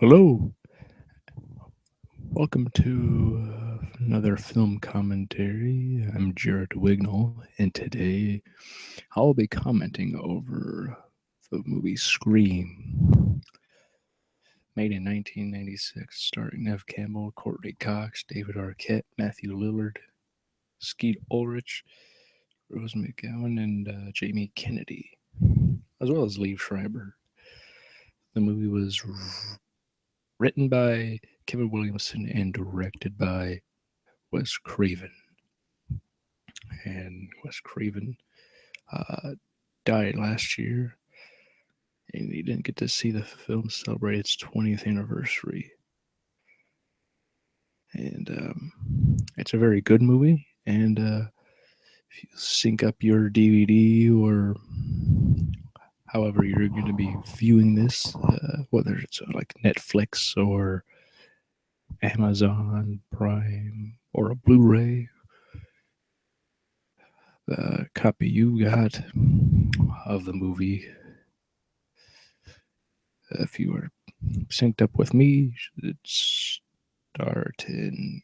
Hello, welcome to another film commentary. I'm Jared Wignall, and today I'll be commenting over the movie Scream, made in 1996, starring Nev Campbell, Courtney Cox, David Arquette, Matthew Lillard, Skeet Ulrich, Rose McGowan, and Jamie Kennedy, as well as Liev Schreiber. The movie was written by Kevin Williamson and directed by Wes Craven. And Wes Craven uh, died last year, and he didn't get to see the film celebrate its 20th anniversary. And it's a very good movie. And if you sync up your DVD or however you're going to be viewing this, whether it's like Netflix or Amazon Prime or a Blu-ray, the copy you got of the movie, if you were synced up with me, should start in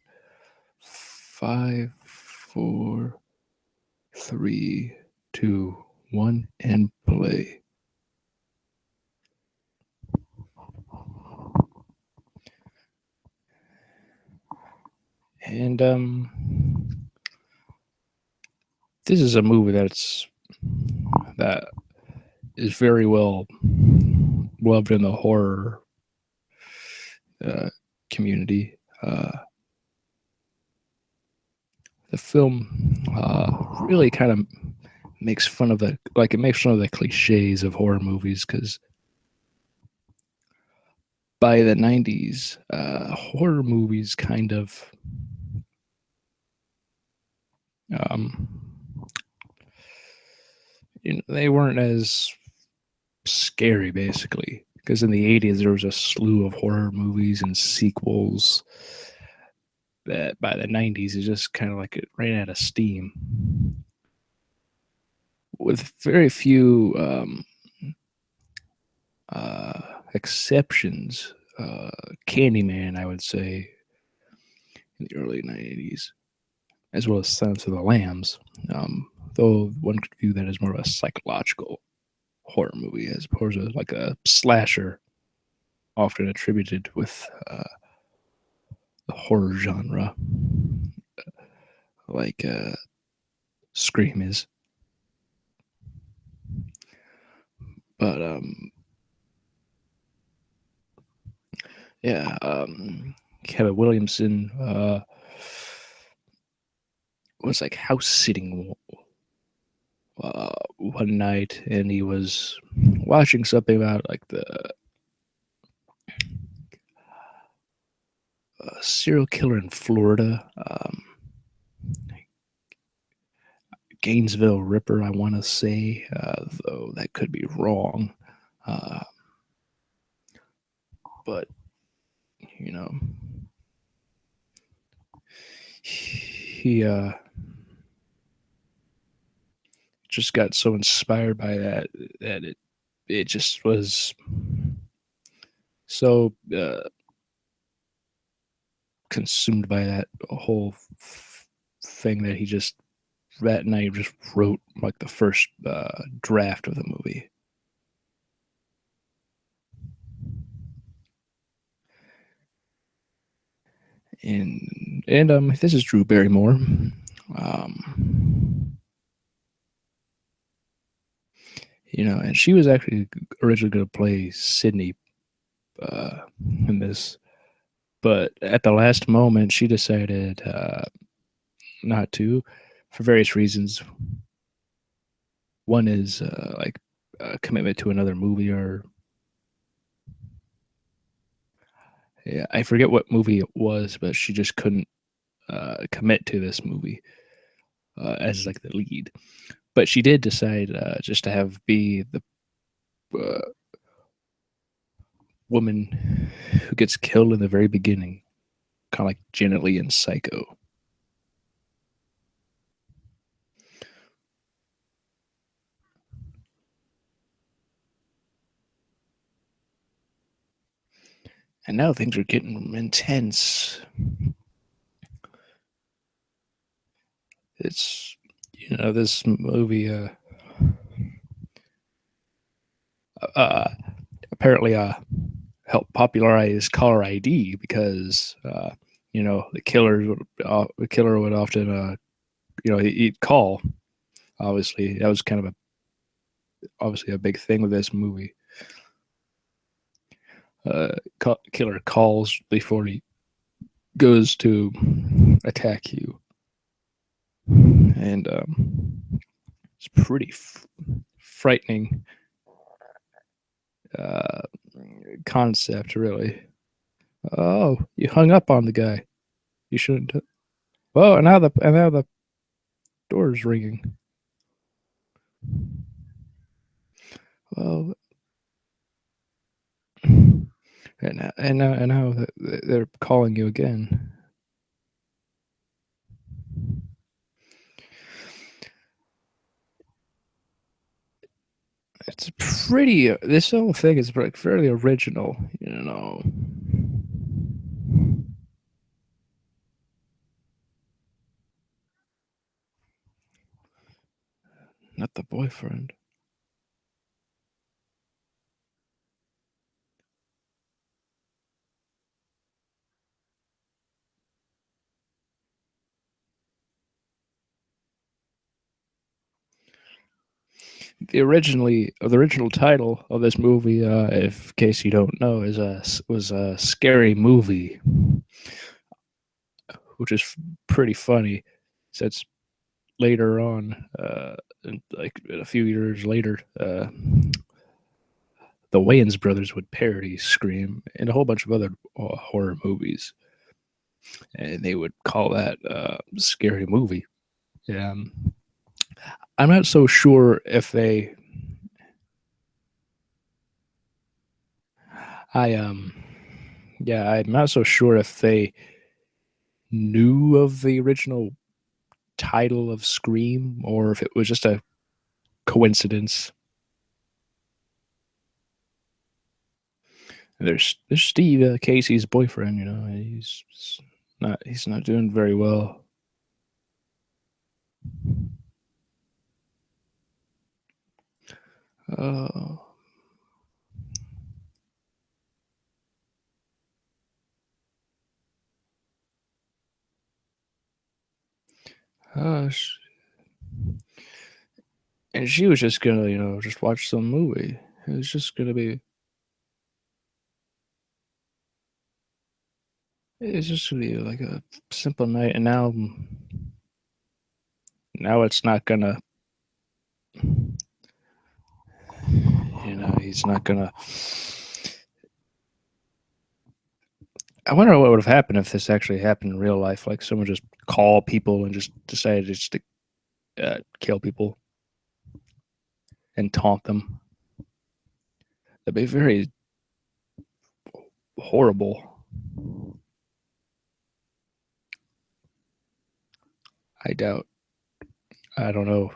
5, 4, 3, 2, 1, and play. And this is a movie that is very well loved in the horror community. The film really kind of makes fun of the cliches of horror movies, because by the 90s, horror movies kind of they weren't as scary, basically, because in the 80s there was a slew of horror movies and sequels that by the 90s it just kind of like it ran out of steam, with very few exceptions. Candyman, I would say, in the early 90s, as well as Silence of the Lambs, though one could view that as more of a psychological horror movie as opposed to like a slasher, often attributed with the horror genre, like Scream is. But yeah, Kevin Williamson was like house sitting one night, and he was watching something about like the serial killer in Florida, Gainesville Ripper, I want to say, though that could be wrong. But you know, he just got so inspired by that it just was so consumed by that whole thing that he just that night just wrote like the first draft of the movie. And this is Drew Barrymore. And she was actually originally going to play Sydney in this, but at the last moment she decided not to, for various reasons. One is like a commitment to another movie, or yeah, I forget what movie it was, but she just couldn't commit to this movie as like the lead. But she did decide just to have be the woman who gets killed in the very beginning, kind of like Janet Leigh in Psycho. And now things are getting intense. It's, this movie uh, apparently helped popularize caller ID because the killer would often he'd call. Obviously, that was kind of obviously a big thing with this movie. Killer calls before he goes to attack you, and it's pretty frightening uh, concept, really. Oh, you hung up on the guy. You shouldn't. Well, and now the door's ringing. Well, and now they're calling you again. It's pretty. This whole thing is like fairly original, Not the boyfriend. The original title of this movie, if in case you don't know, was a scary movie, which is pretty funny. Since later on, like a few years later, the Wayans brothers would parody Scream and a whole bunch of other horror movies, and they would call that scary movie. Yeah, I'm not so sure if they. I Yeah, I'm not so sure if they knew of the original title of Scream or if it was just a coincidence. There's Steve Casey's boyfriend. He's not doing very well. Uh, uh, and she was just gonna just watch some movie. It was just gonna be. It's just gonna be like a simple night, and now it's not gonna. He's not gonna. I wonder what would have happened if this actually happened in real life. Like someone just called people and just decided just to kill people and taunt them. That'd be very horrible. I doubt. I don't know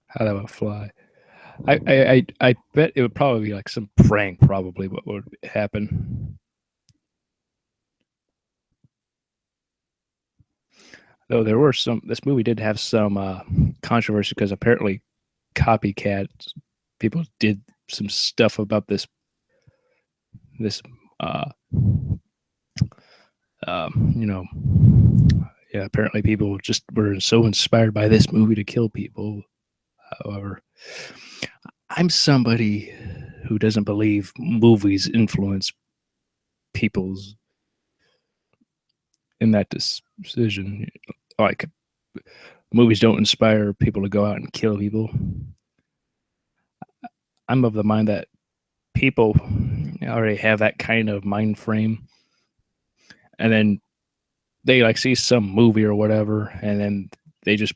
how that would fly. I bet it would probably be like some prank. Probably what would happen. Though there were some. This movie did have some controversy because apparently copycat people did some stuff about this uh, you know, yeah, apparently people just were so inspired by this movie to kill people. However, I'm somebody who doesn't believe movies influence people's in that decision. Like movies don't inspire people to go out and kill people. I'm of the mind that people already have that kind of mind frame, and then they like see some movie or whatever, and then they just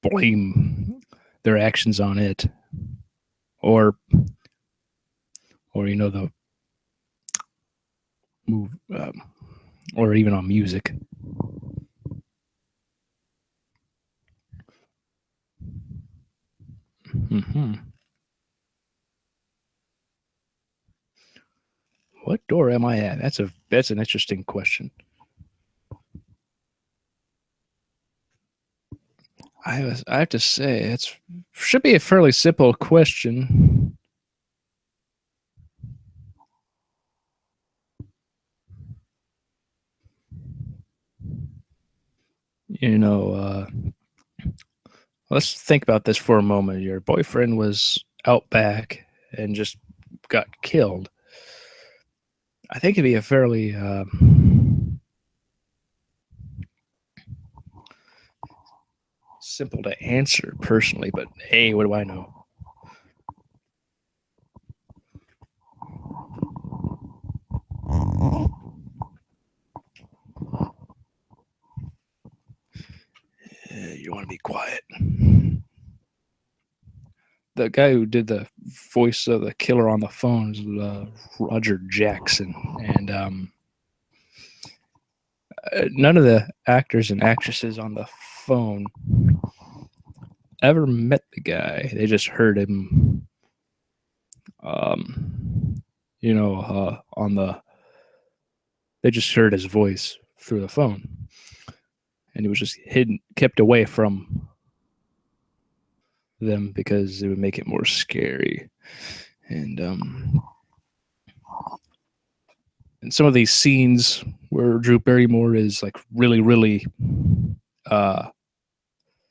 blame their actions on it, or the move, or even on music. Mm-hmm. What door am I at? That's an interesting question. I have to say it should be a fairly simple question. You know, let's think about this for a moment. Your boyfriend was out back and just got killed. I think it'd be a fairly simple to answer personally, but hey, what do I know? You want to be quiet. The guy who did the voice of the killer on the phone is Roger Jackson, and none of the actors and actresses on the phone ever met the guy. They just heard him, on the. They just heard his voice through the phone, and he was just hidden, kept away from them because it would make it more scary. And some of these scenes where Drew Barrymore is like really, really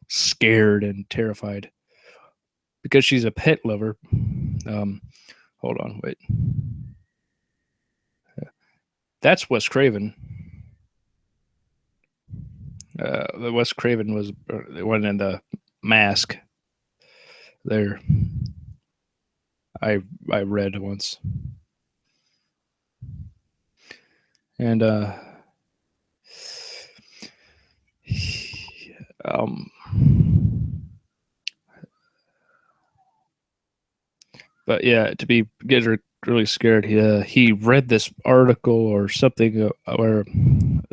scared and terrified because she's a pet lover. Hold on, wait. That's Wes Craven. Wes Craven was the one in the Mask. There, I read once, and but yeah, to get really scared, he read this article or something where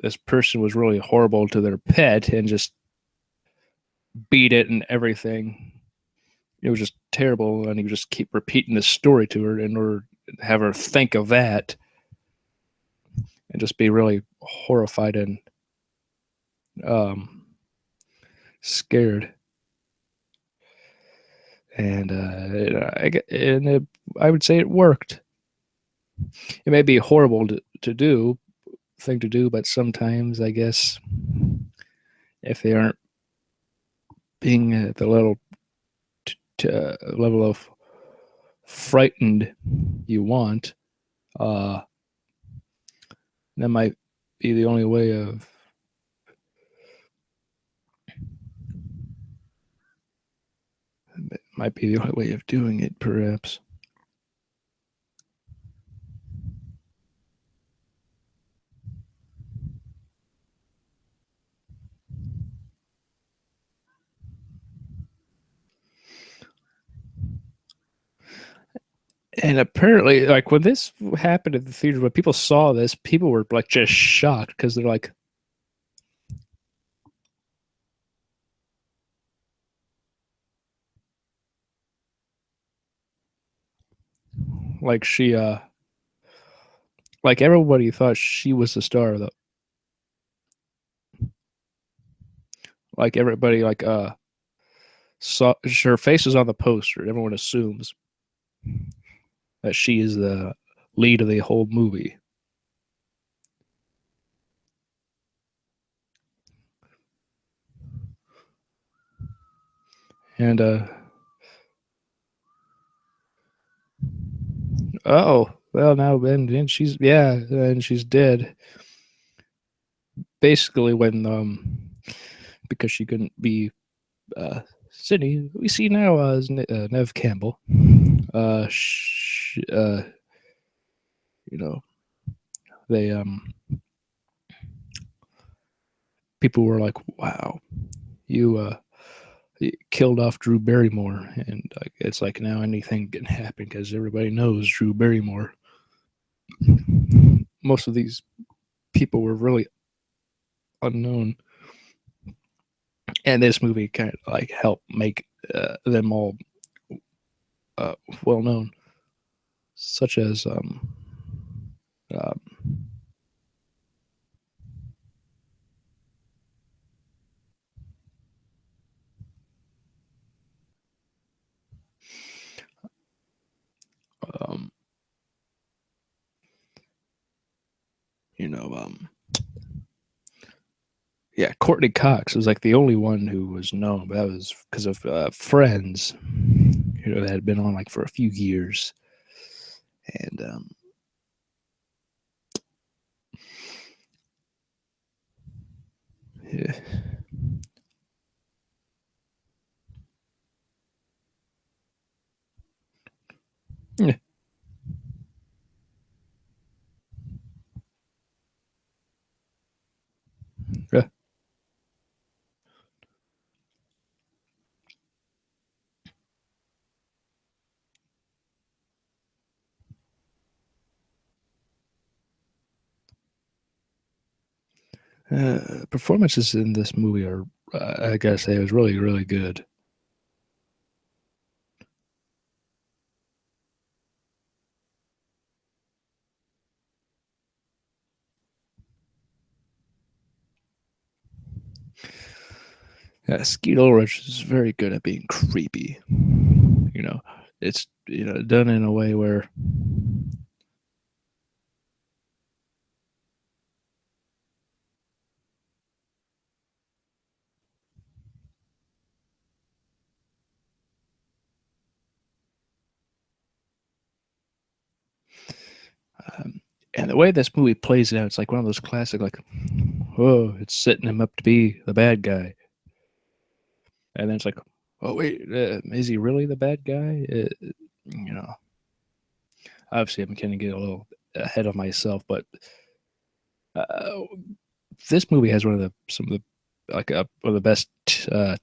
this person was really horrible to their pet and just beat it and everything. It was just terrible, and he would just keep repeating this story to her in order to have her think of that and just be really horrified and scared. And I would say it worked. It may be a horrible thing to do, but sometimes I guess if they aren't being at the level of frightened you want, that might be the only way of doing it, perhaps. And apparently, like when this happened at the theater, when people saw this, people were like just shocked because they're like she like everybody thought she was the star though. Like everybody saw her face is on the poster. Everyone assumes that she is the lead of the whole movie. And oh well, now then she's and she's dead. Basically, when because she couldn't be Sydney, we see now as Nev Campbell. They people were like, "Wow, you killed off Drew Barrymore," and it's like now anything can happen because everybody knows Drew Barrymore. Most of these people were really unknown, and this movie kind of like helped make them all well known, such as Um, um, you know, yeah, Courtney Cox was like the only one who was known, but that was because of Friends, that had been on like for a few years, and yeah, yeah, yeah. Performances in this movie are, I gotta say, it was really, really good. Skeet Ulrich is very good at being creepy. It's done in a way where um, and the way this movie plays it out, it's like one of those classic, like, whoa, it's setting him up to be the bad guy, and then it's like, oh wait, is he really the bad guy? You know, obviously I'm kind of getting a little ahead of myself, but uh, this movie has one of the some of the like one of the best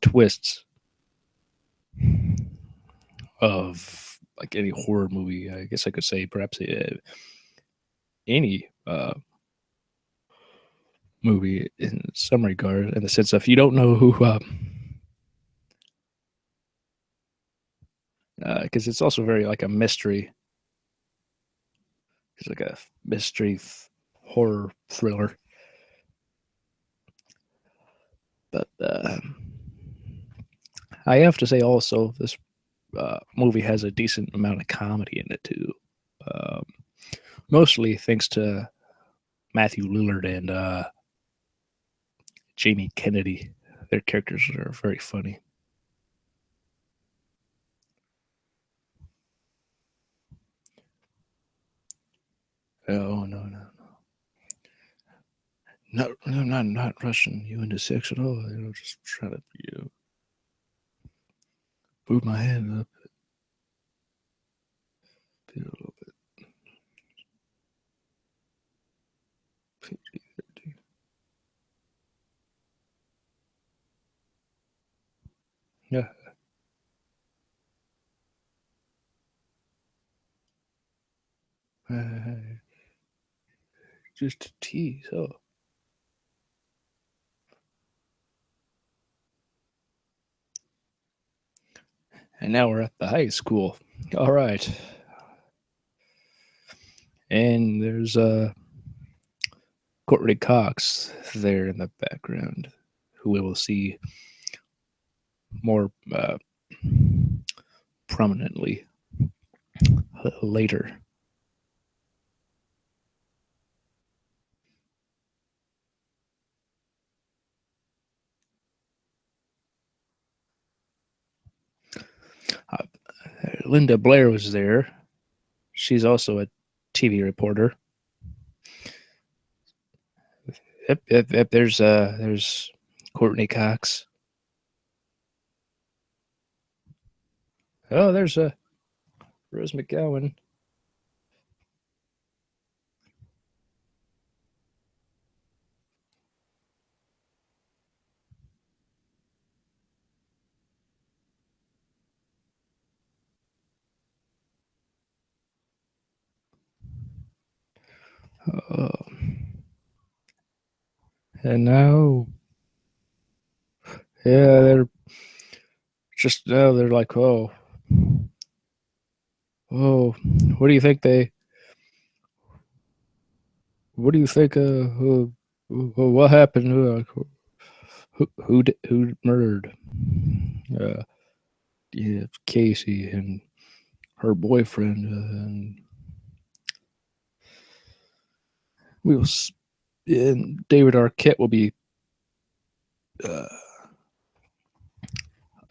twists of like any horror movie. I guess I could say perhaps any movie in some regard, in the sense of you don't know who, because it's also very like a mystery. It's like a mystery horror thriller, but I have to say also this movie has a decent amount of comedy in it too. Um, Mostly thanks to Matthew Lillard and Jamie Kennedy. Their characters are very funny. Oh no, no, no, not rushing you into sex at all. Just trying to move my hand up a little bit. Yeah, uh, just a tease. Oh, and now we're at the high school. All right, and there's Courtney Cox there in the background, who we will see more prominently later. Uh, Linda Blair was there. She's also a TV reporter. Yep. There's Courtney Cox. Oh, there's Rose McGowan. Uh, and now, yeah, they're like, oh, what do you think what do you think? What happened? Who murdered? Uh, yeah, Casey and her boyfriend, and we will. And David Arquette uh,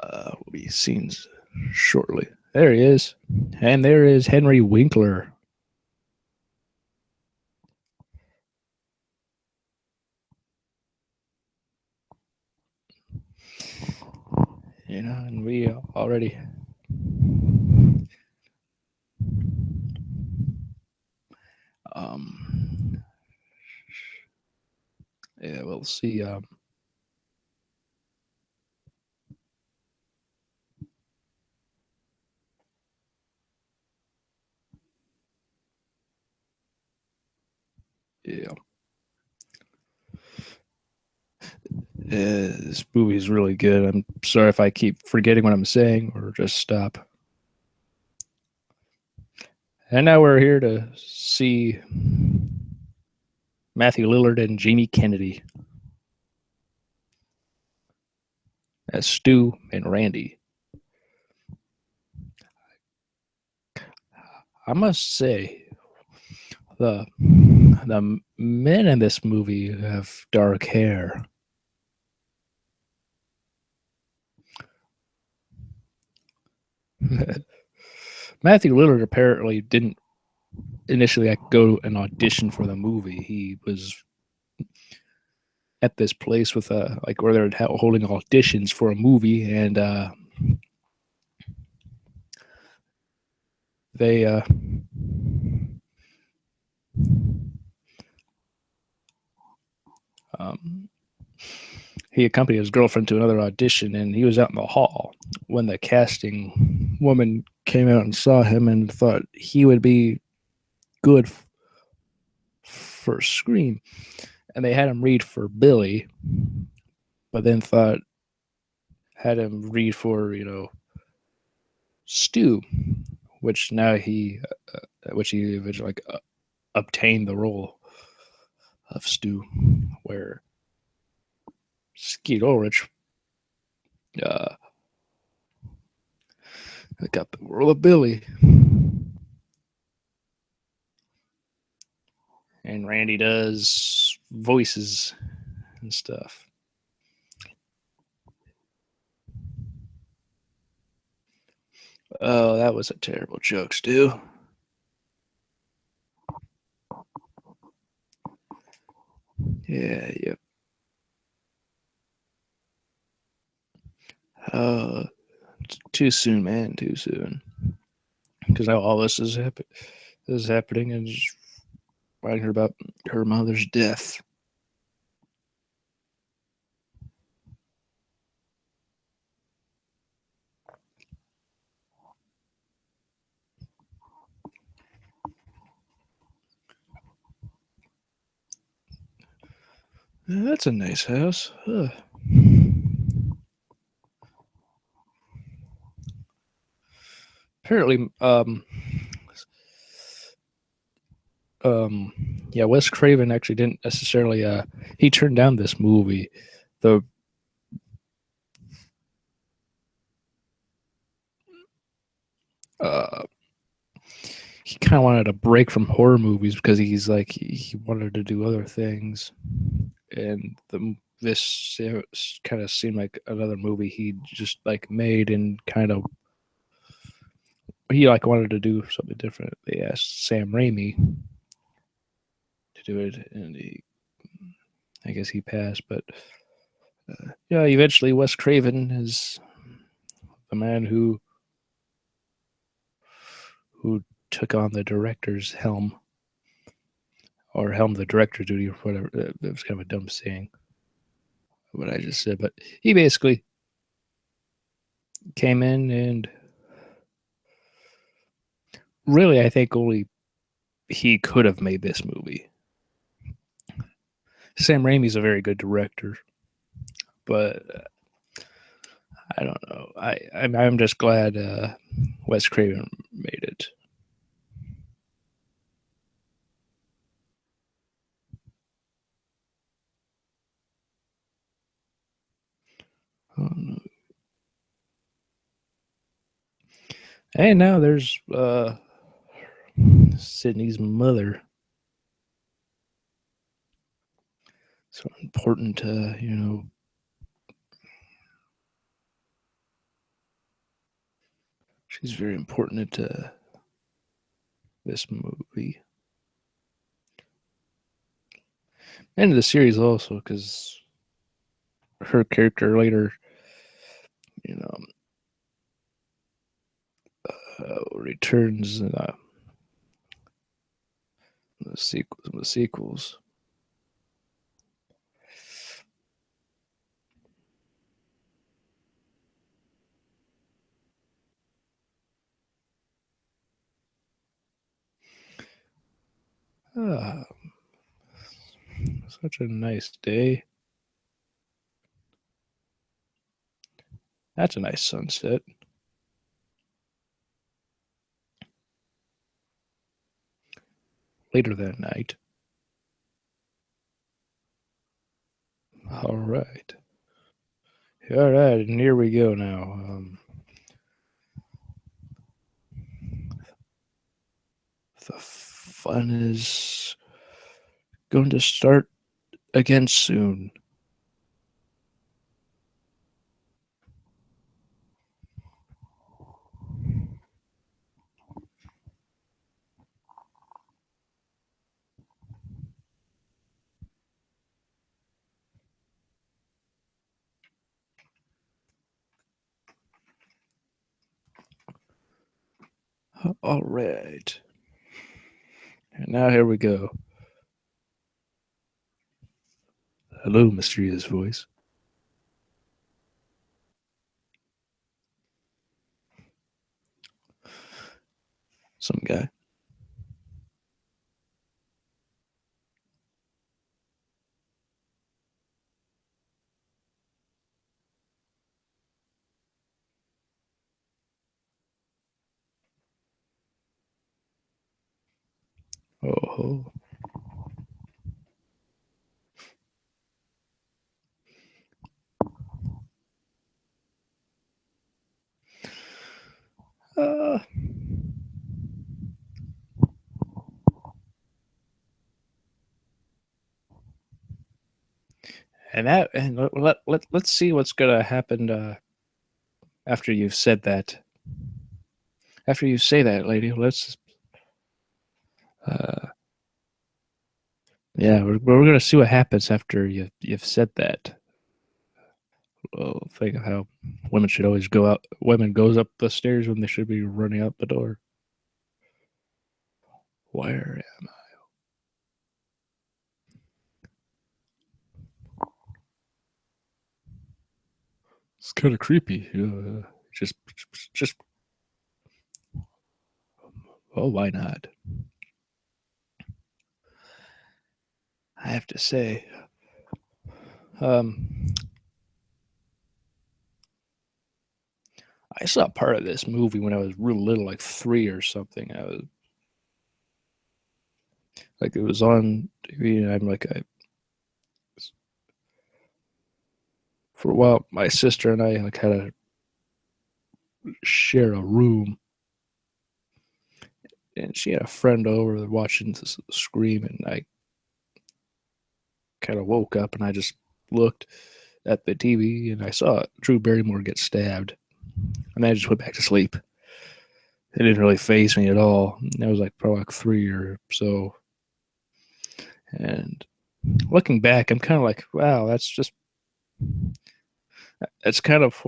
will be seen shortly. There he is, and there is Henry Winkler. You know, and we already um yeah, we'll see yeah. This movie is really good. I'm sorry if I keep forgetting what I'm saying or just stop. And now we're here to see Matthew Lillard and Jamie Kennedy as Stu and Randy. I must say, the men in this movie have dark hair. Matthew Lillard apparently didn't initially go and audition for the movie. He was at this place with like where they're holding auditions for a movie, and they he accompanied his girlfriend to another audition, and he was out in the hall when the casting woman came out and saw him and thought he would be good for Scream, and they had him read for Billy, but then had him read for Stu, which now he eventually obtained the role of Stu, where Skeet Ulrich got the role of Billy, and Randy does voices and stuff. Oh, that was a terrible joke, Stu. Yeah, yep. Too soon, man. Too soon. Because now all this is happening, and just writing her about her mother's death. That's a nice house. Apparently, yeah, Wes Craven actually didn't necessarily. He turned down this movie. The he kind of wanted a break from horror movies because he's like he wanted to do other things, and this kind of seemed like another movie he just like made and kind of he like wanted to do something different. They asked Sam Raimi to do it, and I guess he passed. But yeah, eventually Wes Craven is the man who took on the director's helm, or helm the director duty, or whatever. That was kind of a dumb saying, what I just said. But he basically came in, and really, I think only he could have made this movie. Sam Raimi's a very good director, but I don't know. I'm just glad Wes Craven made it. And now there's Sydney's mother. So important, she's very important to this movie and the series also, because her character later, you know, returns in the sequels. Ah, such a nice day. That's a nice sunset. Later that night. All right. All right, and here we go now. The fun is going to start again soon. All right. And now here we go. Hello, mysterious voice. Some guy. Oh. Uh, let's see what's gonna happen after you've said that. After you say that, lady, let's uh, yeah, we're gonna see what happens after you've said that. Well, think of how women should always go out. Women goes up the stairs when they should be running out the door. Where am I? It's kind of creepy. Just. Oh, why not? I have to say, um, I saw part of this movie when I was real little, like 3 or something. I was like, it was on TV, and I'm like, for a while, my sister and I like had to share a room, and she had a friend over watching this Scream, and I kind of woke up and I just looked at the TV and I saw Drew Barrymore get stabbed, and I just went back to sleep. It didn't really faze me at all. I was like probably like 3 or so, and looking back, I'm kind of like, wow, that's kind of,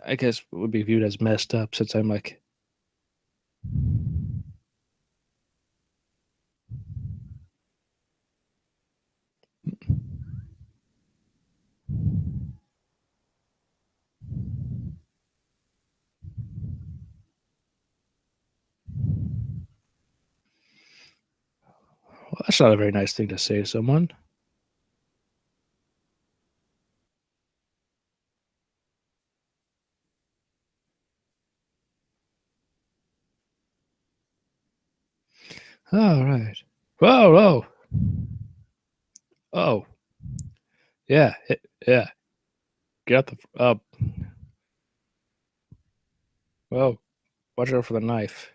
I guess, would be viewed as messed up, since I'm like, well, that's not a very nice thing to say to someone. All right. Whoa, whoa. Oh, yeah, yeah. Get out the. Well, watch out for the knife.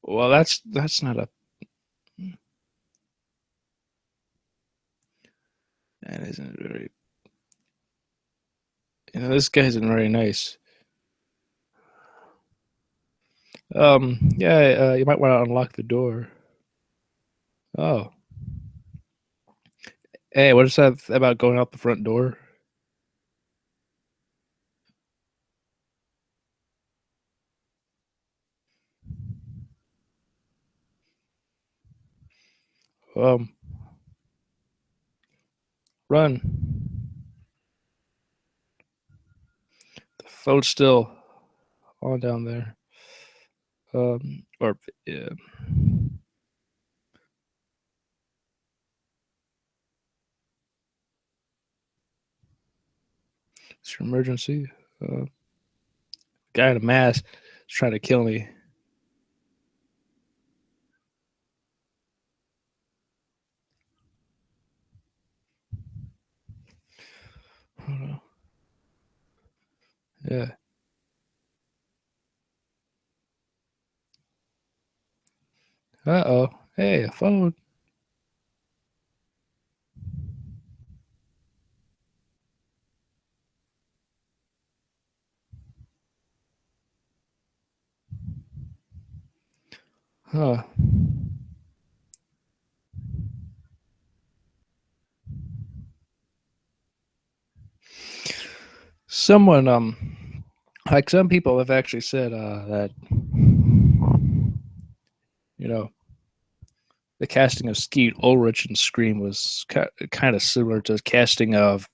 Well, that's not a. That isn't very. This guy isn't very nice. Yeah, you might want to unlock the door. Oh, hey, what is that about going out the front door? Um, Run. The phone's still on down there. Or yeah, it's your emergency. Uh, Guy in a mask is trying to kill me. I don't know. Yeah. Uh-oh. Hey, a phone. Huh. Someone like some people have actually said that you know the casting of Skeet Ulrich in Scream was kind of similar to the casting of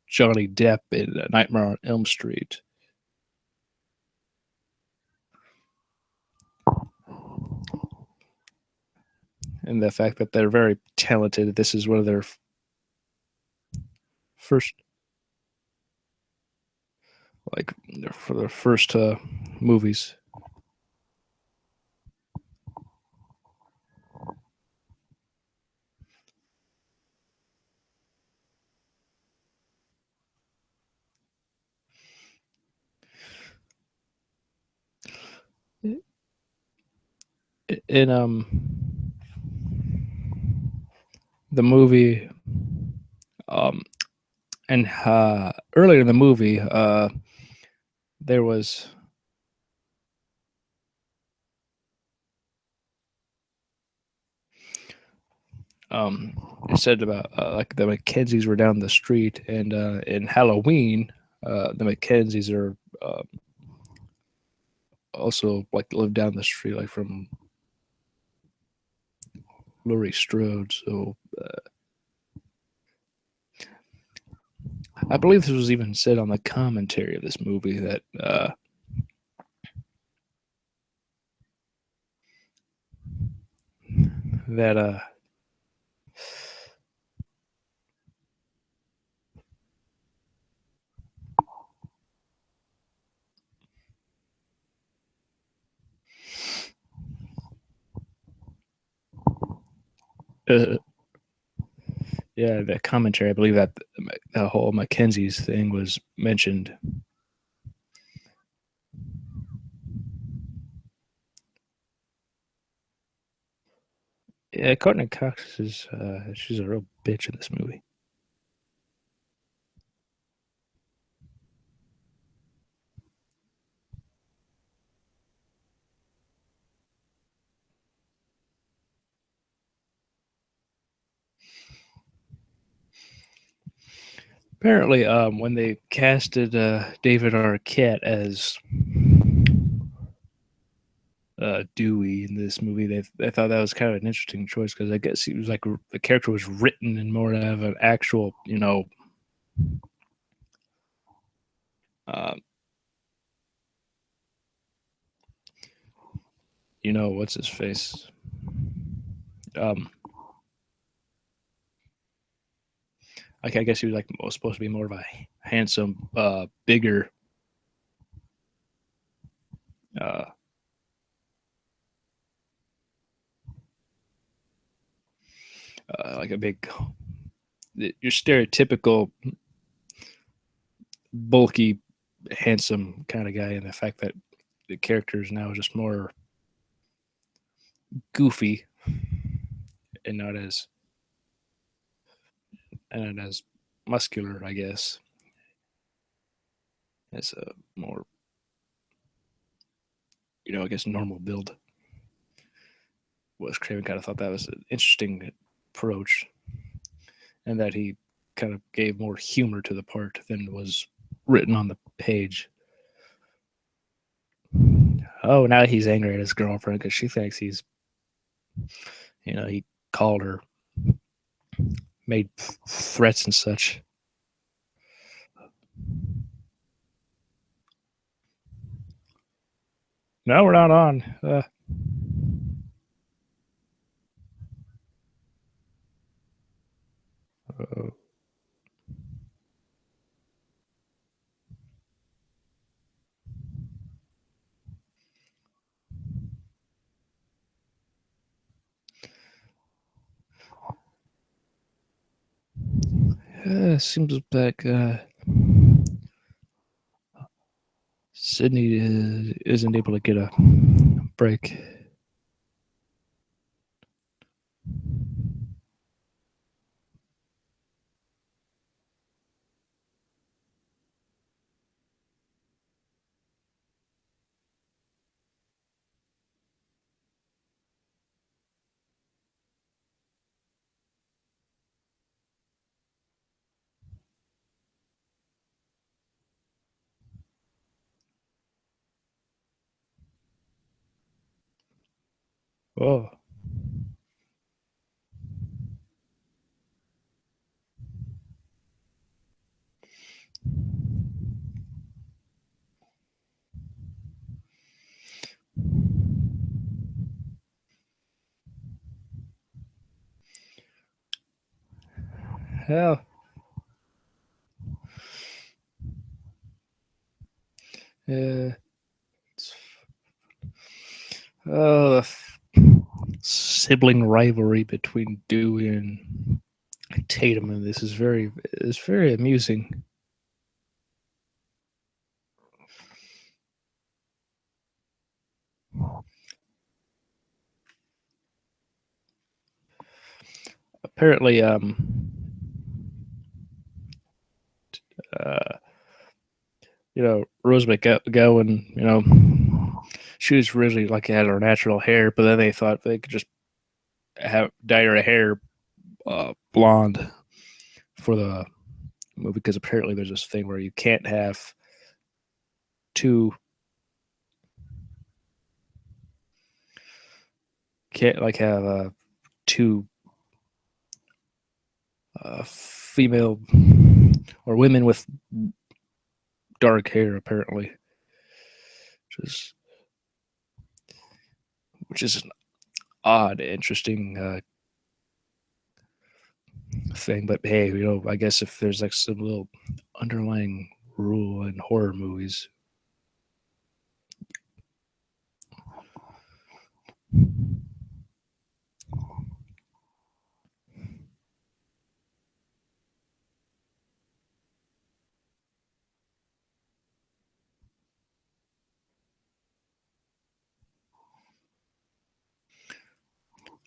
Johnny Depp in Nightmare on Elm Street. And the fact that they're very talented. This is one of their first, like, for their first movies. In the movie, um, and earlier in the movie, there was um, it said about like the Mackenzies were down the street, and in Halloween, the Mackenzies are also like live down the street, like from Laurie Strode. So I believe this was even said on the commentary of this movie that that uh, yeah, the commentary. I believe that the whole Mackenzie's thing was mentioned. Yeah, Courtney Cox is she's a real bitch in this movie. Apparently, when they casted David Arquette as Dewey in this movie, they thought that was kind of an interesting choice because I guess he was like the character was written in more of an actual, uh, what's his face? Um, like I guess he was like supposed to be more of a handsome, bigger, uh, like a big, your stereotypical bulky handsome kind of guy, and the fact that the character is now just more goofy and not as muscular, I guess, as a more, I guess, normal build. Wes Craven kind of thought that was an interesting approach, and that he kind of gave more humor to the part than was written on the page. Oh, now he's angry at his girlfriend because she thinks he called her, made threats and such. No, we're not on. Seems like Sydney isn't able to get a break. Oh. Hell. The sibling rivalry between Dewey and Tatum, and this is very amusing. Apparently, Rose McGowan, she was originally like had her natural hair, but then they thought they could just dye her hair blonde for the movie, because apparently there's this thing where you can't have have two female or women with dark hair, apparently, which is an odd, interesting thing. But hey, I guess if there's like some little underlying rule in horror movies.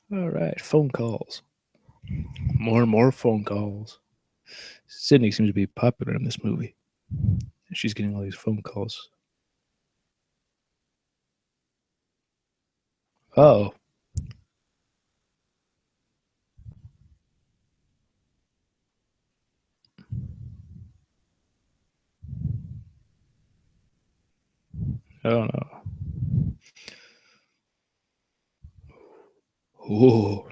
All right, phone calls. More and more phone calls. Sydney seems to be popular in this movie. She's getting all these phone calls. Oh. Oh no. Whoa.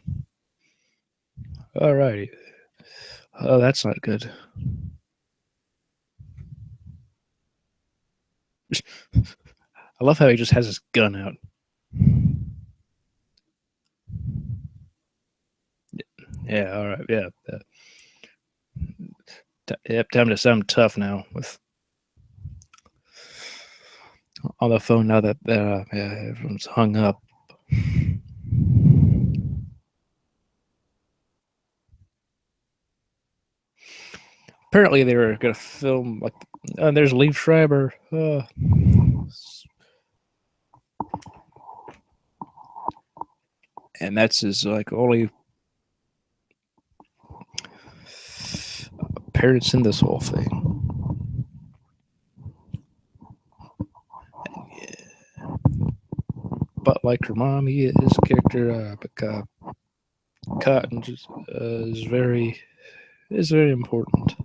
All righty. Oh, that's not good. I love how he just has his gun out. Yeah, all right. Yeah. Yep, time to sound tough now with on the phone now that everyone's hung up. apparently they were going to film like, there's Liev Schreiber. And that's his like only appearance in this whole thing. But like her mom, his character, Cotton, is very important.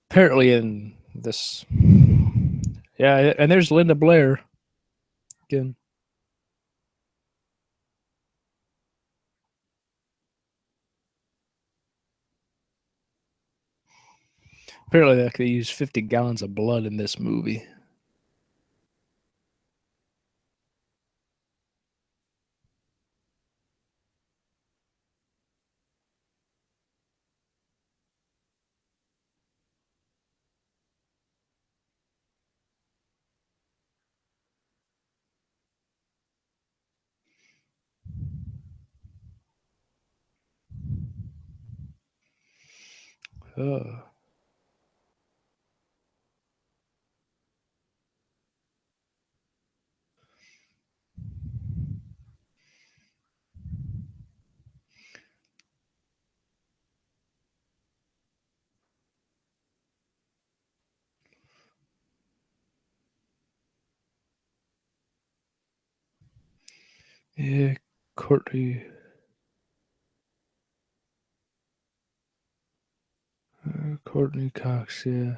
Apparently, in this, yeah, and there's Linda Blair again. Apparently, they used 50 gallons of blood in this movie. Oh. Yeah, Courtney. Courtney Cox, yeah.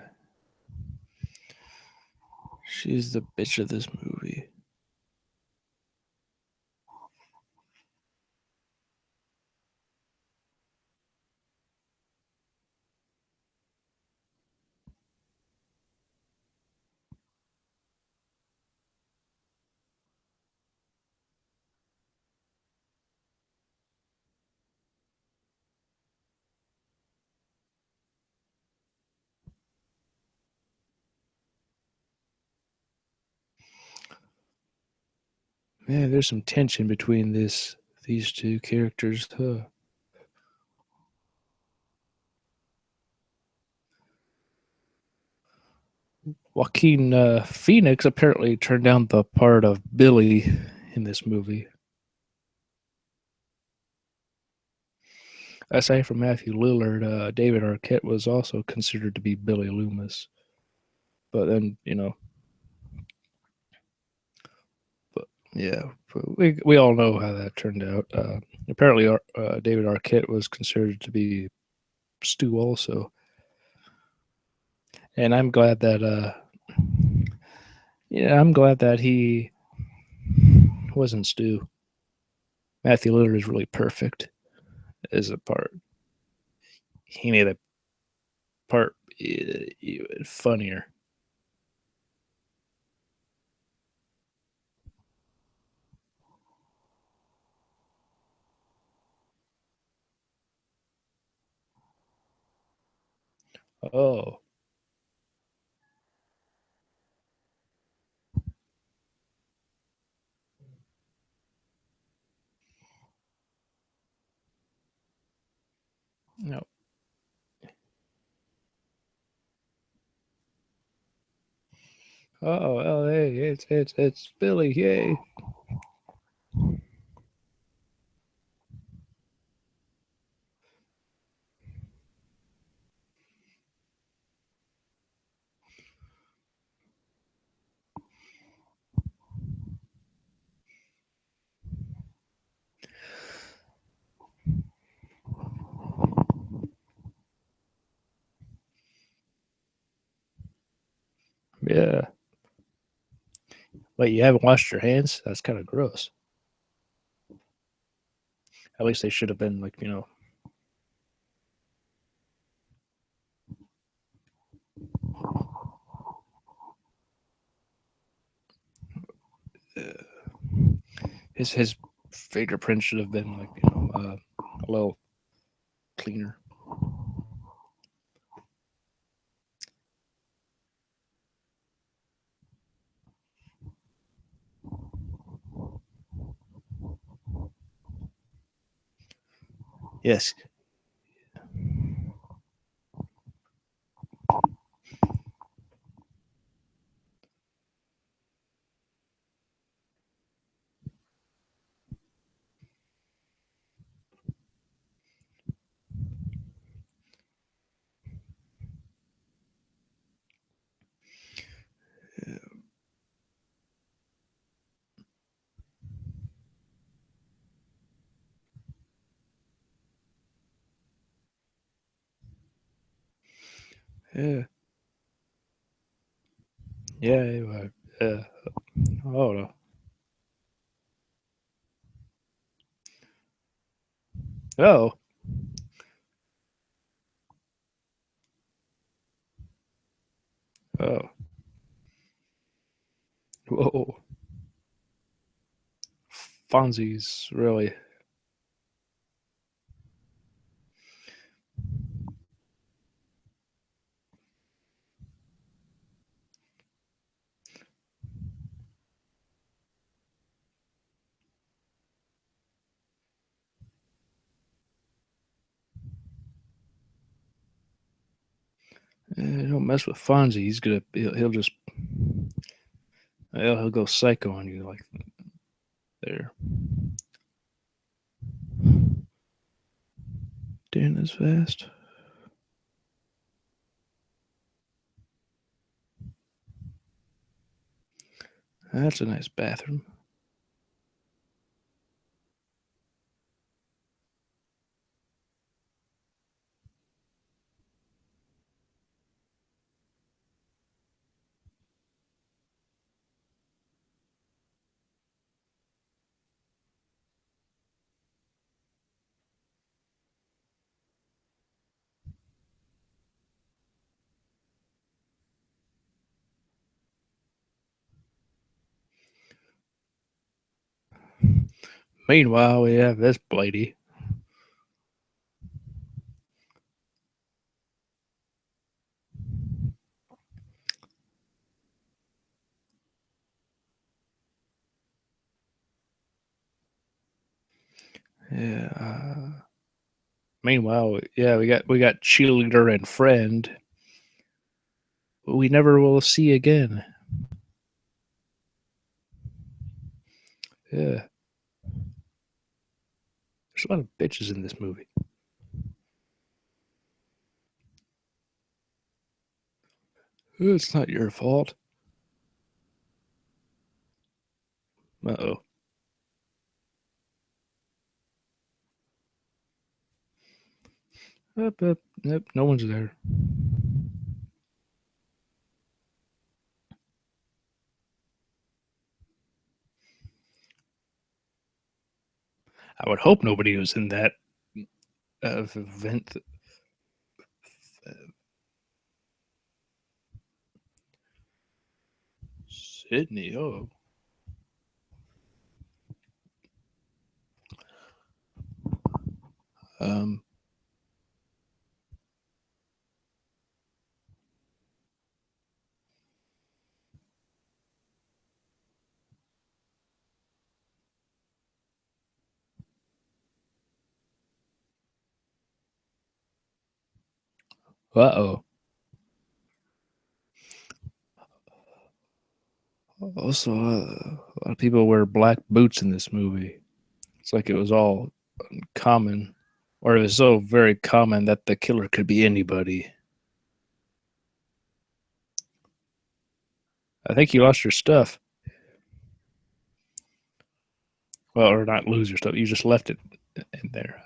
She's the bitch of this movie. Man, there's some tension between these two characters. Huh. Joaquin Phoenix apparently turned down the part of Billy in this movie. Aside from Matthew Lillard, David Arquette was also considered to be Billy Loomis. But then, but yeah, but we all know how that turned out. Apparently, David Arquette was considered to be Stu also. And I'm glad that I'm glad that he wasn't Stu. Matthew Lillard is really perfect as a part. He made a part even funnier. Oh, no. Oh, hey, it's Billy, yay. Yeah. Wait, you haven't washed your hands? That's kind of gross. At least they should have been like, his fingerprints should have been like a little cleaner. Yes. Yeah. Yeah. Yeah. Oh no. Oh. Oh. Whoa. Fonzie's really. Don't mess with Fonzie. He's gonna. He'll just. He'll go psycho on you like there. Dan is fast. That's a nice bathroom. Meanwhile, we have this lady. Yeah. Meanwhile, yeah, we got cheerleader and friend. We never will see again. Yeah. There's a lot of bitches in this movie. It's not your fault. Uh-oh. Up. Nope, no one's there. I would hope nobody was in that event. Sydney, oh. Um, uh-oh. Also, a lot of people wear black boots in this movie. It's like it was all common, or it was so very common that the killer could be anybody. I think you lost your stuff. Well, or not lose your stuff. You just left it in there.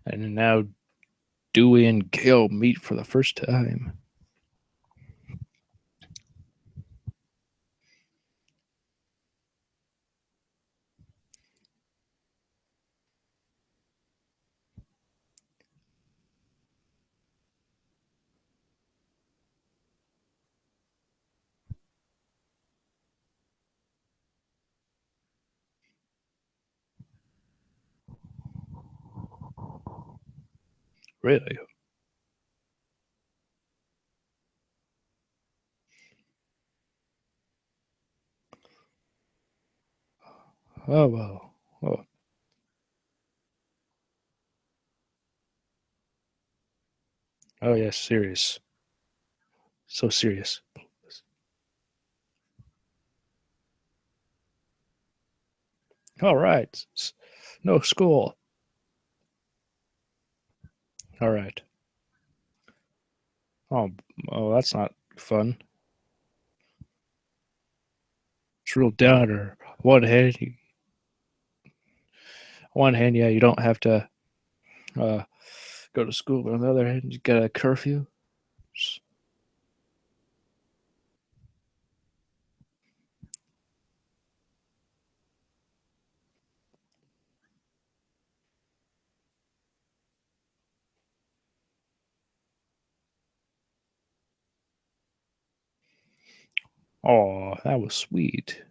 And now Dewey and Gale meet for the first time. Really? Oh well. Oh, oh yes, serious. So serious. All right. No school. All right. Oh, oh, that's not fun. It's real downer. One hand, yeah, you don't have to uh, go to school, but on the other hand, you got a curfew. Oh, that was sweet.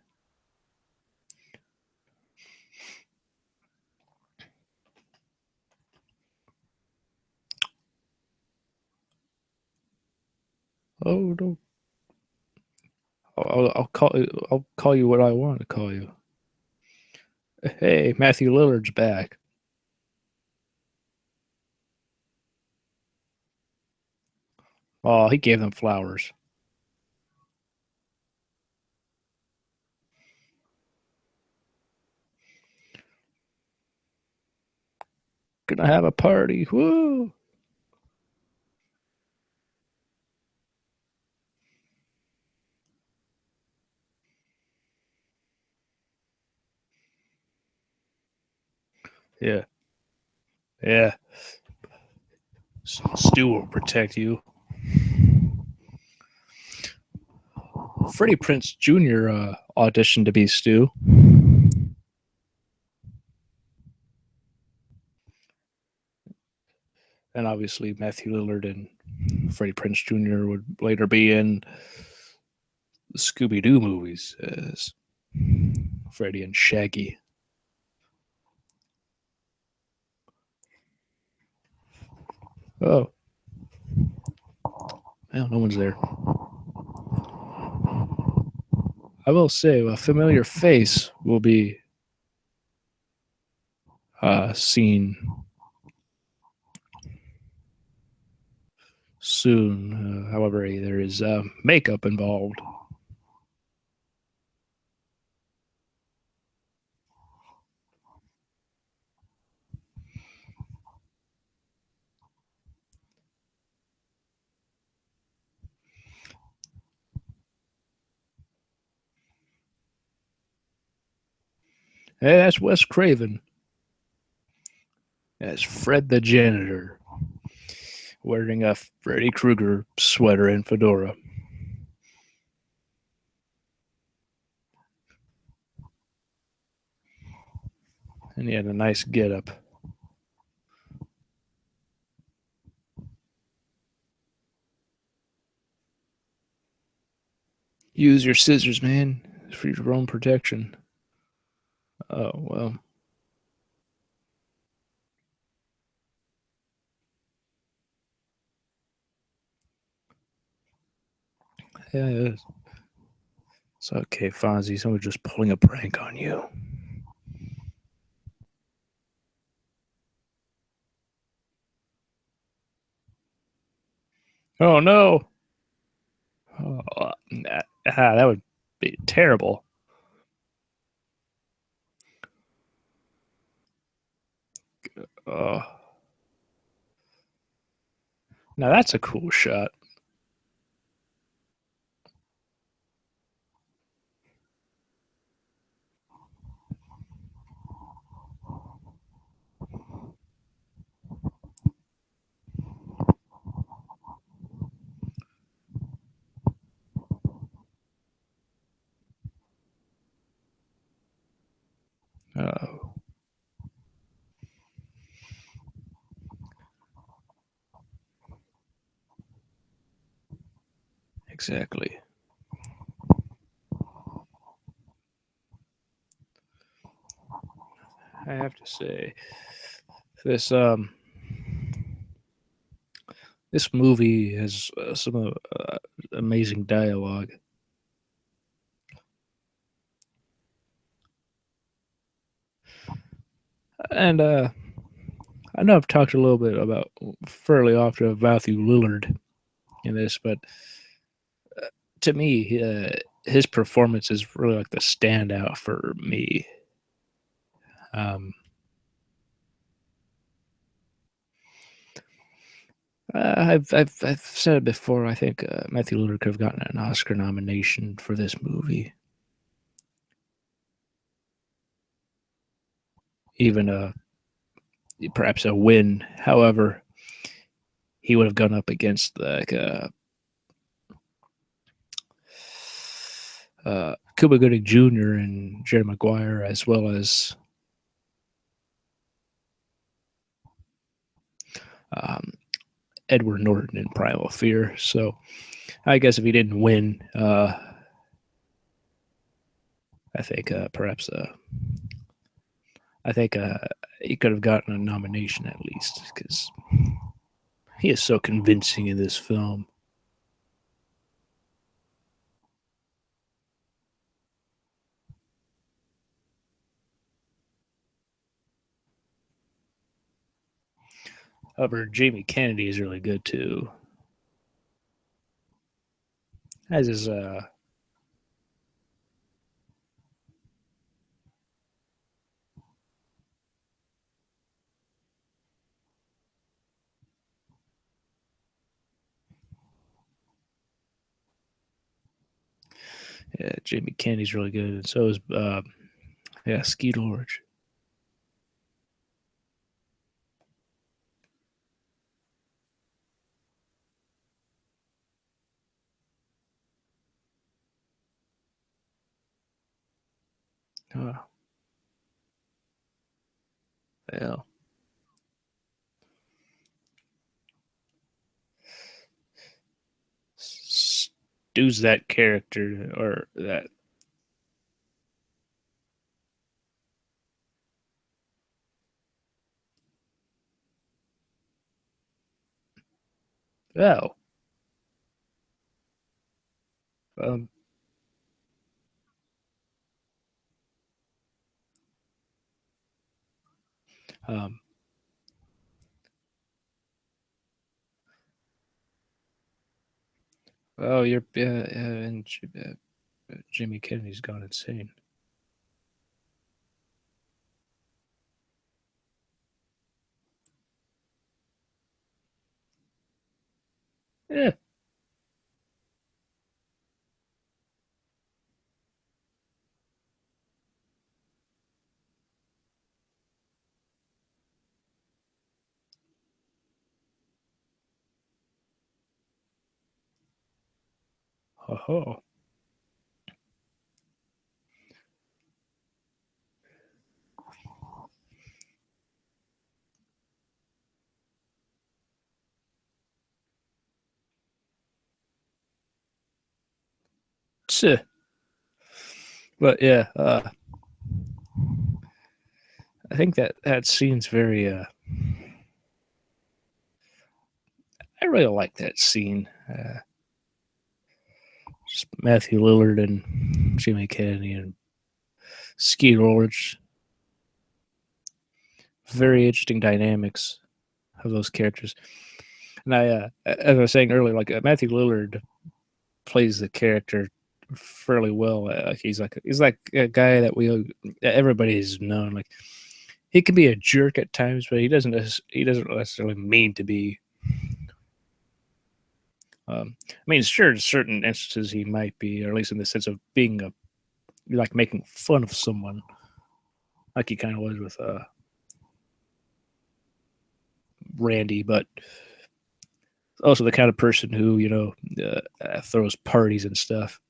Oh no, I'll call you what I want to call you. Hey, Matthew Lillard's back. Oh, he gave them flowers. Gonna have a party. Woo! Yeah, yeah. Stu will protect you. Freddie Prince Jr. Auditioned to be Stu, and obviously Matthew Lillard and Freddie Prince Jr. would later be in the Scooby Doo movies as Freddie and Shaggy. Oh, well, no one's there. I will say a familiar face will be seen soon. However, there is makeup involved. Hey, that's Wes Craven. That's Fred the janitor wearing a Freddy Krueger sweater and fedora. And he had a nice getup. Use your scissors, man, for your own protection. Oh, well. Yeah, it's okay, Fonzie. Someone's just pulling a prank on you. Oh, no. Oh, that would be terrible. Oh, now that's a cool shot. Oh, exactly. I have to say, this This movie has some amazing dialogue, and I know I've talked a little bit about fairly often of Matthew Lillard in this, but to me, his performance is really like the standout for me. Um, I've said it before. I think Matthew Lillard could have gotten an Oscar nomination for this movie, even perhaps a win. However, he would have gone up against like Cuba Gooding Jr. and Jerry Maguire, as well as um, Edward Norton in Primal Fear. So I guess if he didn't win, I think perhaps I think he could have gotten a nomination at least because he is so convincing in this film. However, Jamie Kennedy is really good too. As is yeah, Jamie Kennedy's really good, and so is yeah, Skeet Ulrich. Uh, well, Stu's that character or that. Oh, um, um, oh, you're and Jimmy Kennedy's gone insane. Yeah. Oh, but yeah, I think that scene's very. I really like that scene. Just Matthew Lillard and Jimmy Kennedy and Skeet Ulrich. Very interesting dynamics of those characters. And as I was saying earlier, like Matthew Lillard plays the character fairly well. He's like a guy that everybody's known. Like he can be a jerk at times, but he doesn't necessarily mean to be. I mean, sure, in certain instances he might be, or at least in the sense of being like making fun of someone, like he kind of was with Randy, but also the kind of person who throws parties and stuff.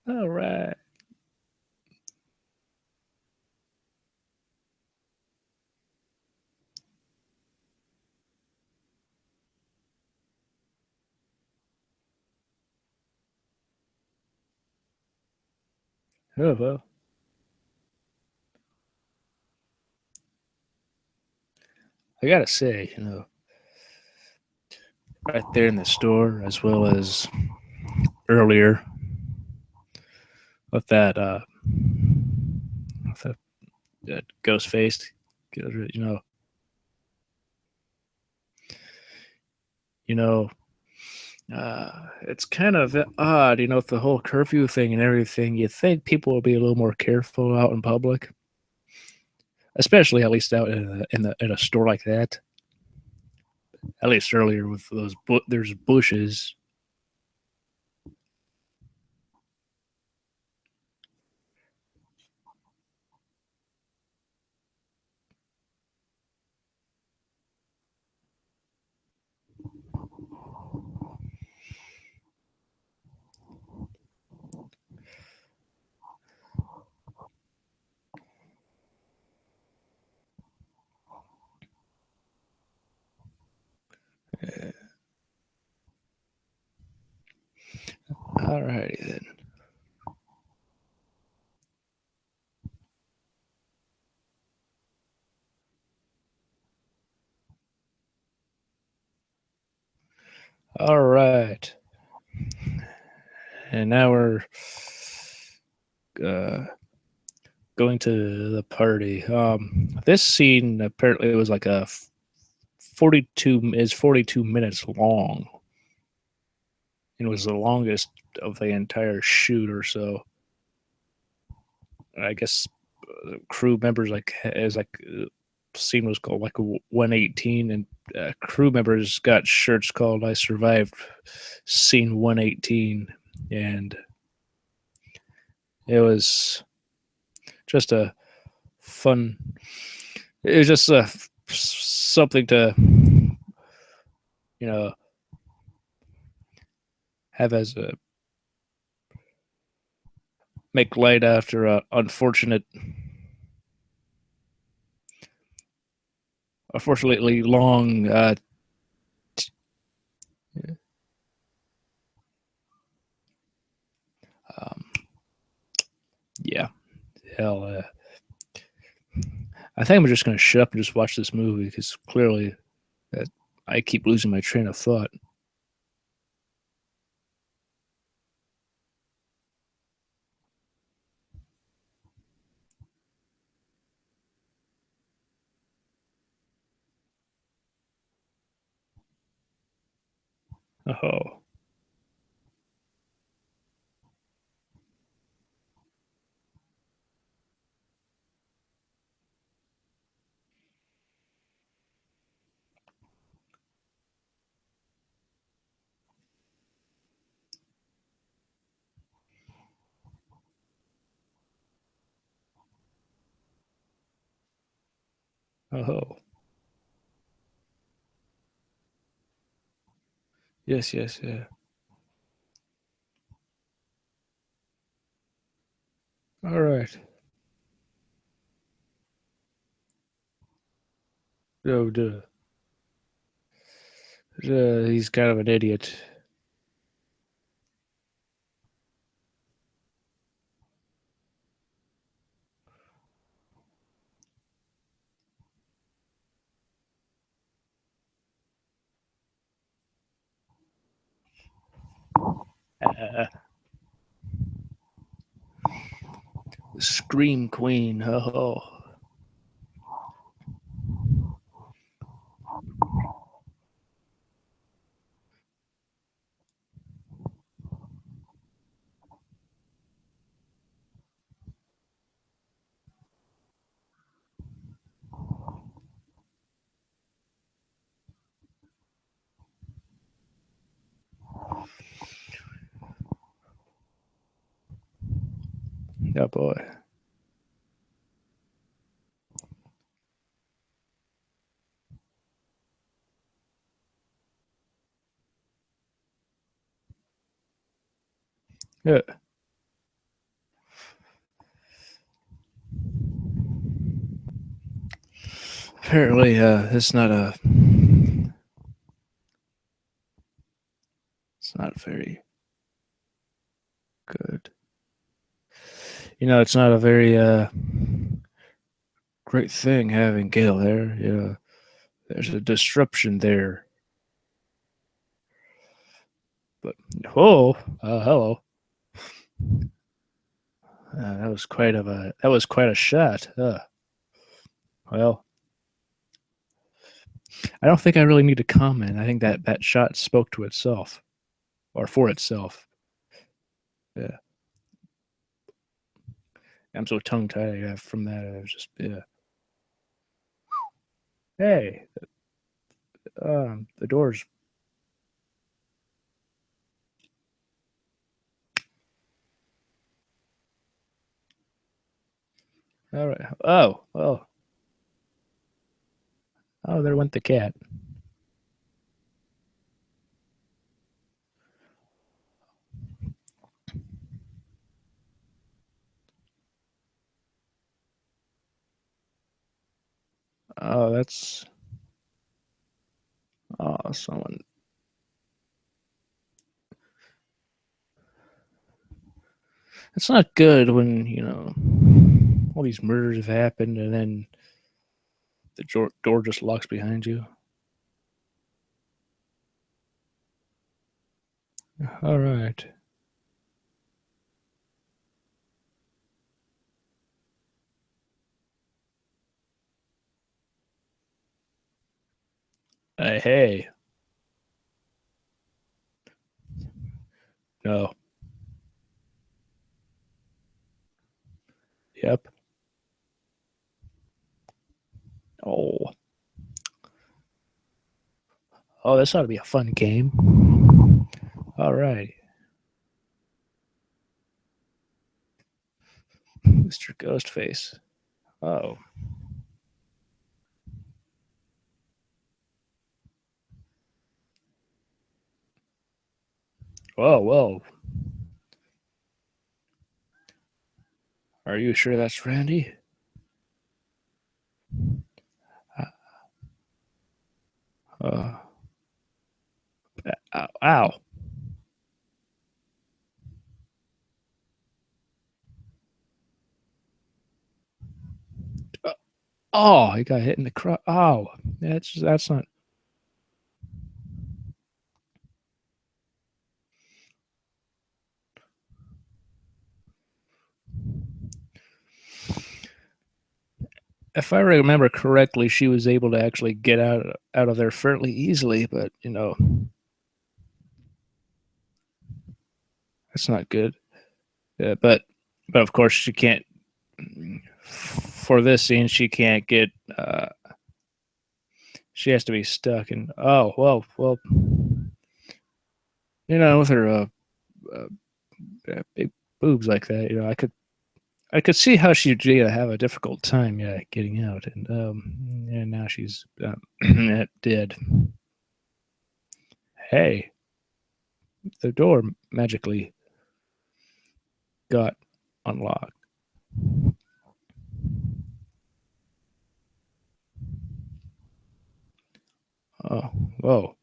All right. Oh, well, I gotta say, right there in the store, as well as earlier with that ghost faced, you know, you know, it's kind of odd, with the whole curfew thing and everything. You think people will be a little more careful out in public, especially at least out in a store like that. At least earlier with those, there's bushes. All righty then. All right, and now we're uh, going to the party. This scene apparently was like a 42 minutes long. It was the longest of the entire shoot or so. I guess crew members scene was called like 118, and crew members got shirts called "I survived scene 118," and it was just a fun. It was just something to have as a make light after a unfortunately long. Um, yeah, hell. I think I'm just going to shut up and just watch this movie because clearly that I keep losing my train of thought. Oh, oh, yes, yes, yeah. All right. Oh, duh. He's kind of an idiot. Uh, Scream Queen. Oh, yeah, boy. Yeah. Apparently, it's not very good. It's not a very great thing having Gale there. There's a disruption there. But hello. That was quite a shot. Well, I don't think I really need to comment. I think that shot spoke to itself or for itself. Yeah, I'm so tongue tied from that. I was just yeah. Hey, the door's all right. Oh, there went the cat. Oh, that's someone. It's not good when all these murders have happened and then the door just locks behind you. All right. Hey. No. Yep. Oh. Oh, this ought to be a fun game. All right. Mr. Ghostface. Oh. Whoa. Are you sure that's Randy? Uh, ow. Oh, he got hit in the crotch. Oh, that's not. If I remember correctly, she was able to actually get out of there fairly easily, but that's not good. But of course she can't. For this scene, she can't get. She has to be stuck, and well, with her big boobs like that, I could see how she'd have a difficult time, getting out, and now she's dead. Hey, the door magically got unlocked. Oh, whoa.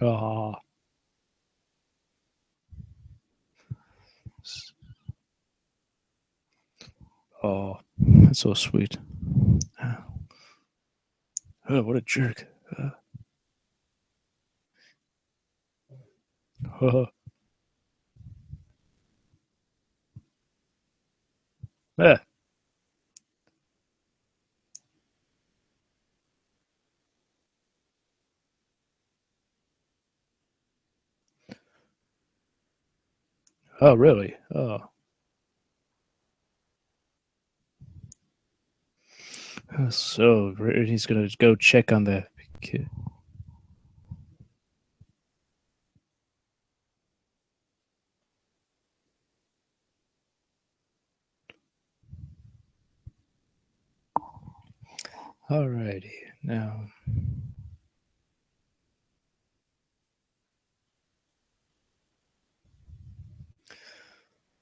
Oh, oh, that's so sweet. Oh, what a jerk. Oh, eh. Oh, really? Oh, so he's gonna go check on the kid. Alrighty, now.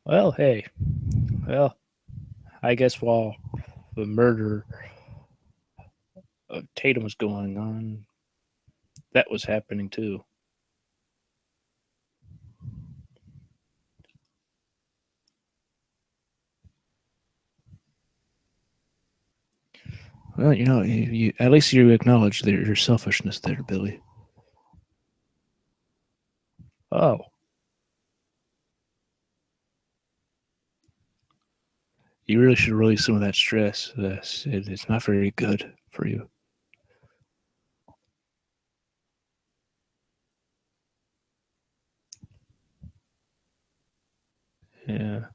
Well, hey, well, I guess while the murder of Tatum was going on, that was happening too. Well, at least you acknowledge your selfishness there, Billy. Oh, you really should release some of that stress. It's not very good for you. Yeah.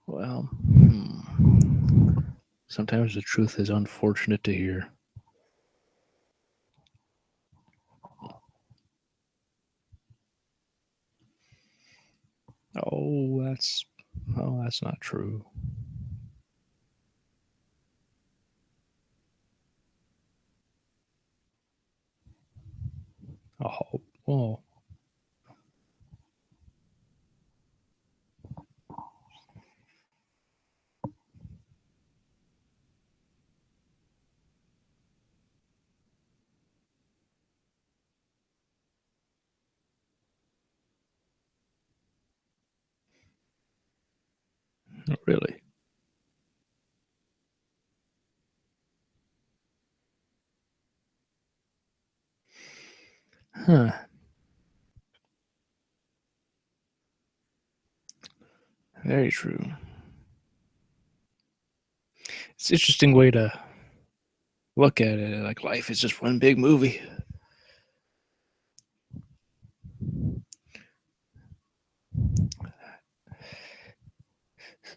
Well, sometimes the truth is unfortunate to hear. Oh, that's not true. Oh, well, really. Huh. Very true. It's an interesting way to look at it. Like life is just one big movie.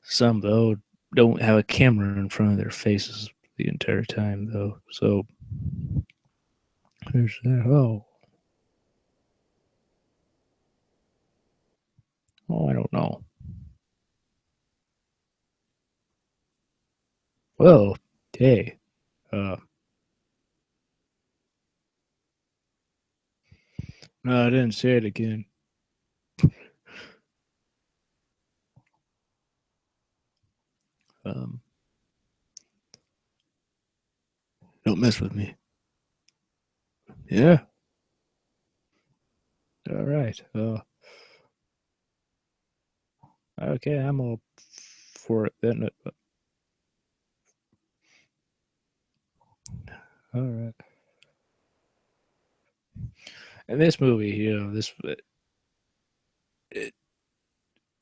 Some though don't have a camera in front of their faces the entire time though. So there's that. Oh, I don't know. Well, hey, uh, no, I didn't say it again. Um, don't mess with me. Yeah. All right. Okay, I'm all for it then. All right. And this movie, it,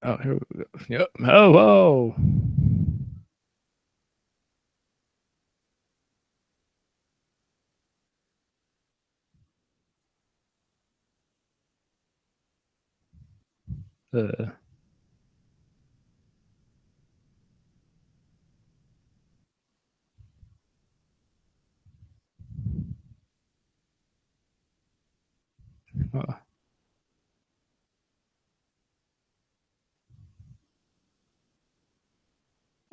oh, here we go. Yep. Oh, whoa. Uh,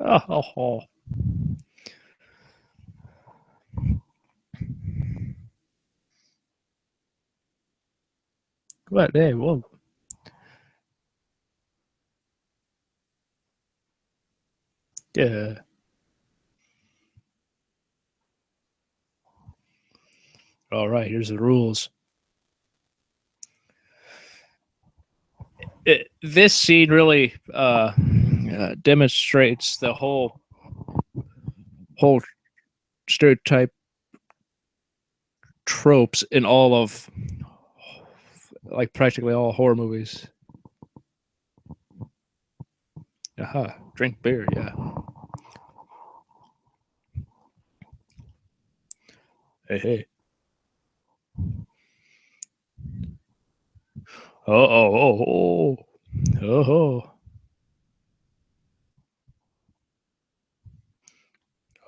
uh, oh. What? Hey, whoa. Yeah. All right. Here's the rules. This scene really demonstrates the whole stereotype tropes in all of like practically all horror movies. Aha, drink beer, yeah. Hey. Oh.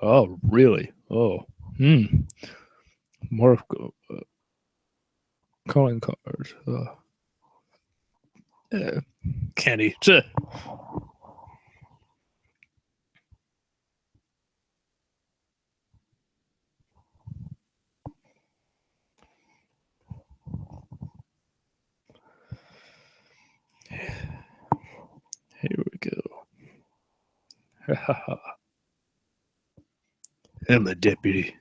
Oh, really? Oh. Hmm. More calling cards. Candy. I'm the deputy.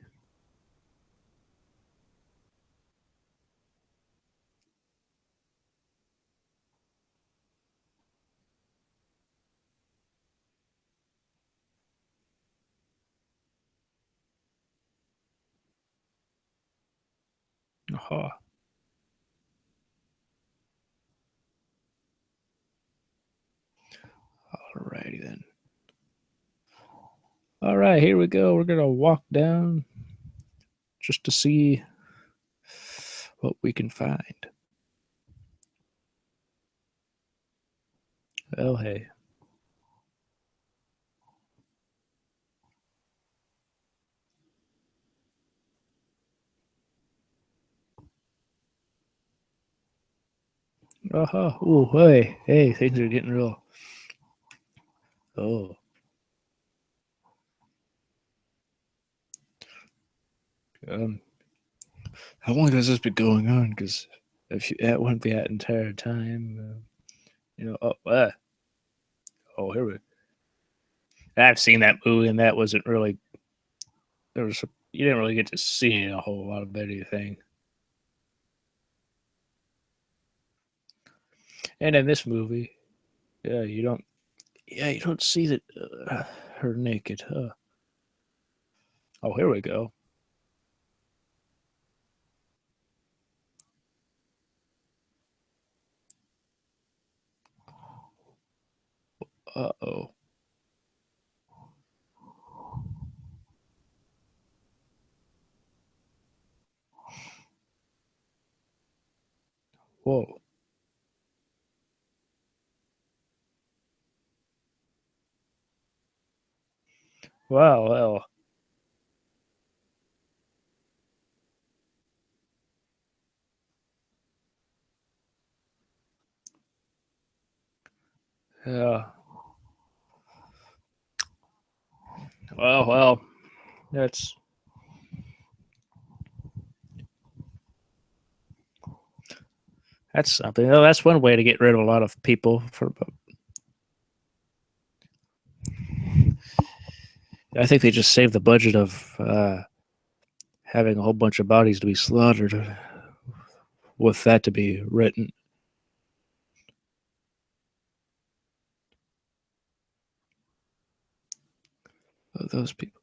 Alrighty then. All right, here we go. We're gonna walk down just to see what we can find. Oh, hey. Oh, hey, things are getting real. Oh. How long has this been going on? Because if that wouldn't be that entire time, here we. I've seen that movie, and that wasn't really. You didn't really get to see a whole lot of anything. And in this movie, you don't see that her naked. Oh, here we go. Uh-oh. Whoa. Wow, well. Yeah. Well. That's something. Oh, that's one way to get rid of a lot of people. I think they just saved the budget of having a whole bunch of bodies to be slaughtered with that to be written. Those people.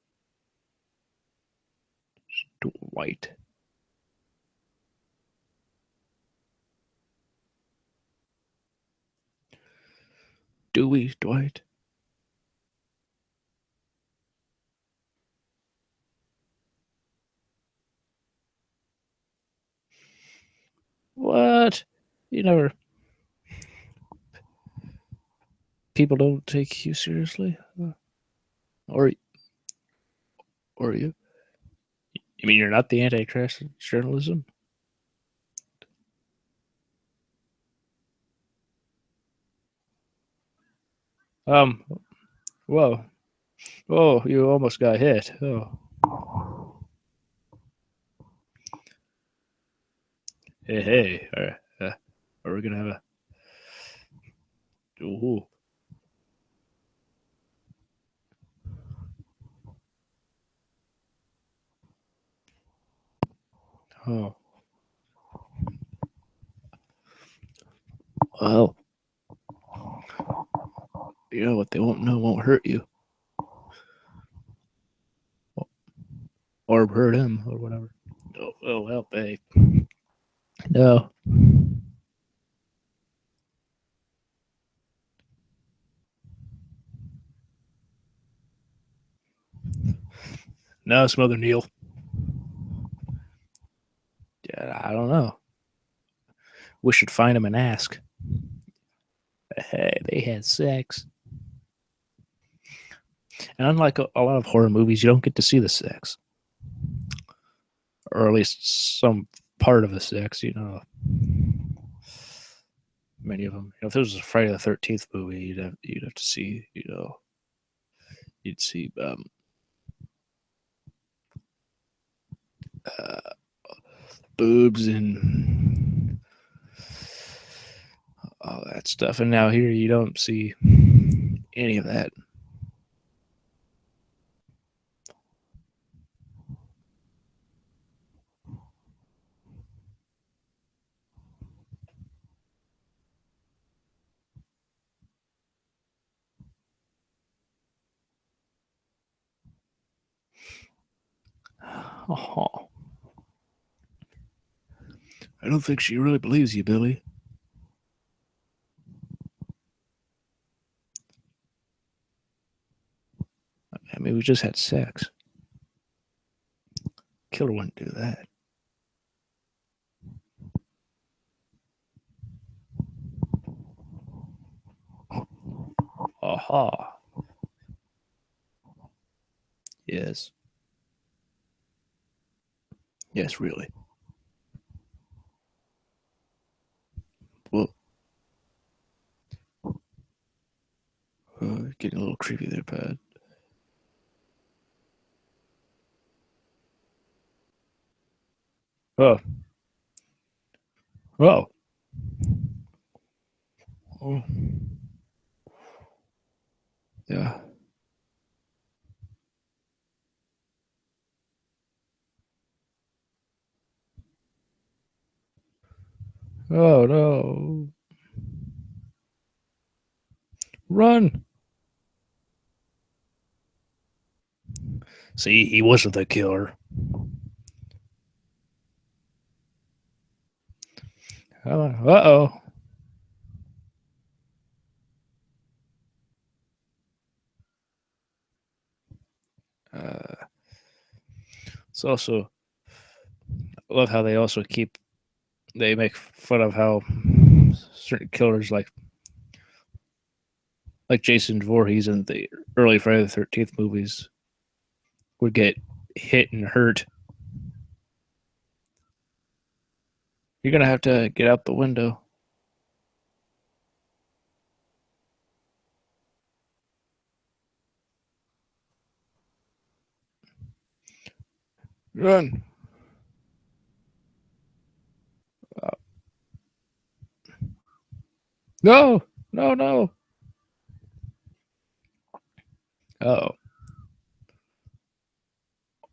Dwight. Dewey, Dwight. What? You never. People don't take you seriously, or you? You mean you're not the Antichrist of journalism? Whoa, you almost got hit. Oh, hey. Are we gonna have a? Ooh. Oh. Well, you know what they won't know won't hurt you, or hurt him, or whatever. Oh well, hey. No. No, it's Mother Neil. Yeah, I don't know. We should find him and ask. Hey, they had sex. And unlike a lot of horror movies, you don't get to see the sex. Or at least some part of the sex, Many of them. If this was a Friday the 13th movie, you'd have to see, you'd see boobs and all that stuff. And now here you don't see any of that. Oh, I don't think she really believes you, Billy. I mean, we just had sex. Killer wouldn't do that. Aha. Yes. Yes, really. Well, getting a little creepy there, Pat. Oh. Oh. Oh. Yeah. Oh, no. Run. See, he wasn't the killer. Uh-oh. It's also, I love how they make fun of how certain killers like Jason Voorhees in the early Friday the 13th movies would get hit and hurt. You're going to have to get out the window. Run. Uh, no. No, no. Oh.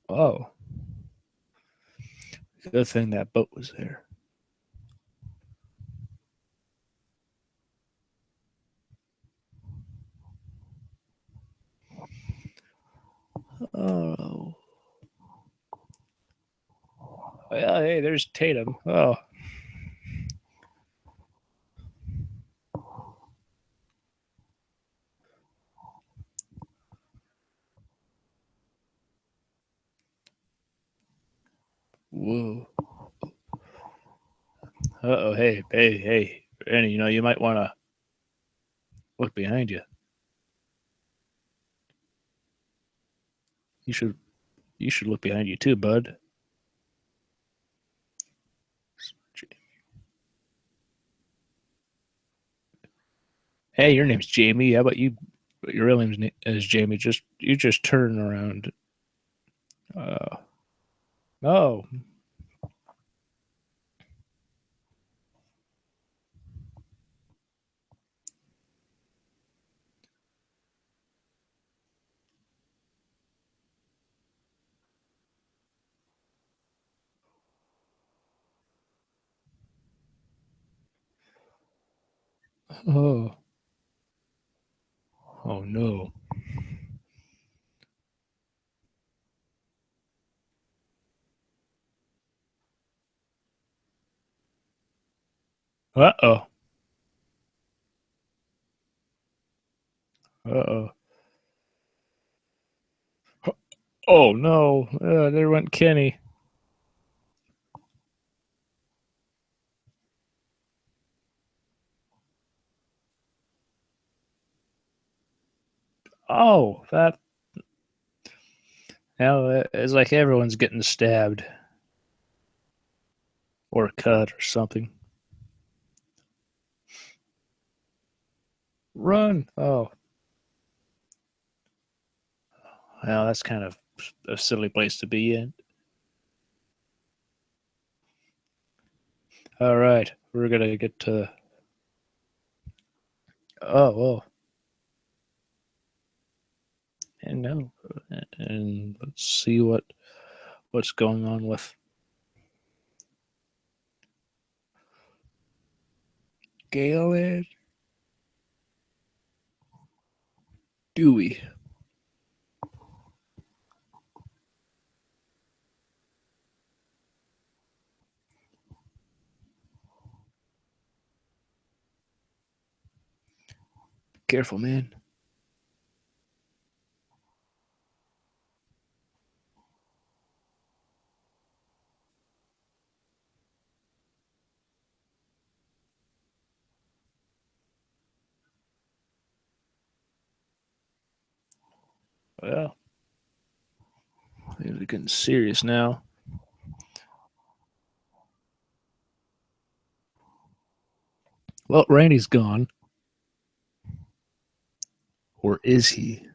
Oh. Good thing that boat was there. Oh. Well, hey, there's Tatum. Oh. Whoa. Uh-oh. Hey, hey, hey. Annie, you might want to look behind you. You should you should look behind you too, bud. Hey, your name's Jamie. How about you? Your real name is Jamie. You just turn around. Uh, oh, oh, oh no. Uh oh. Uh oh. Oh no. There went Kenny. Oh, that. Now it's like everyone's getting stabbed or cut or something. Run. Oh, well, that's kind of a silly place to be in. All right, we're gonna get to. Oh well, and no, and let's see what's going on with Galen Dewey. Careful, man. Well, things are getting serious now. Well, Randy's gone. Or is he?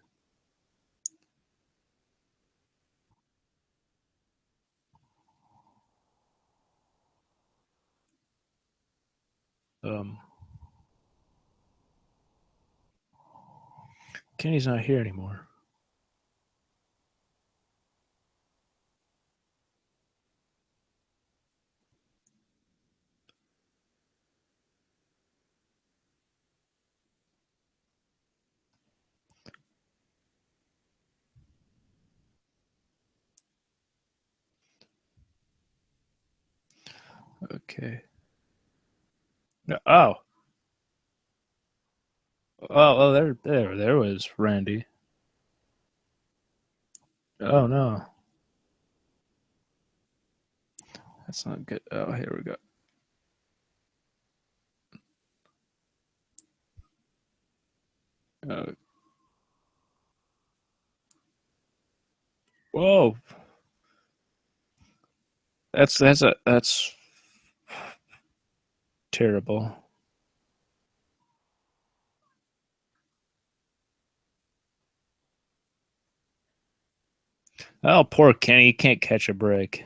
Um, Kenny's not here anymore. Okay. No, oh. Oh, there was Randy. Oh no, that's not good. Oh, here we go. Uh, whoa, that's terrible. Oh, poor Kenny, he can't catch a break.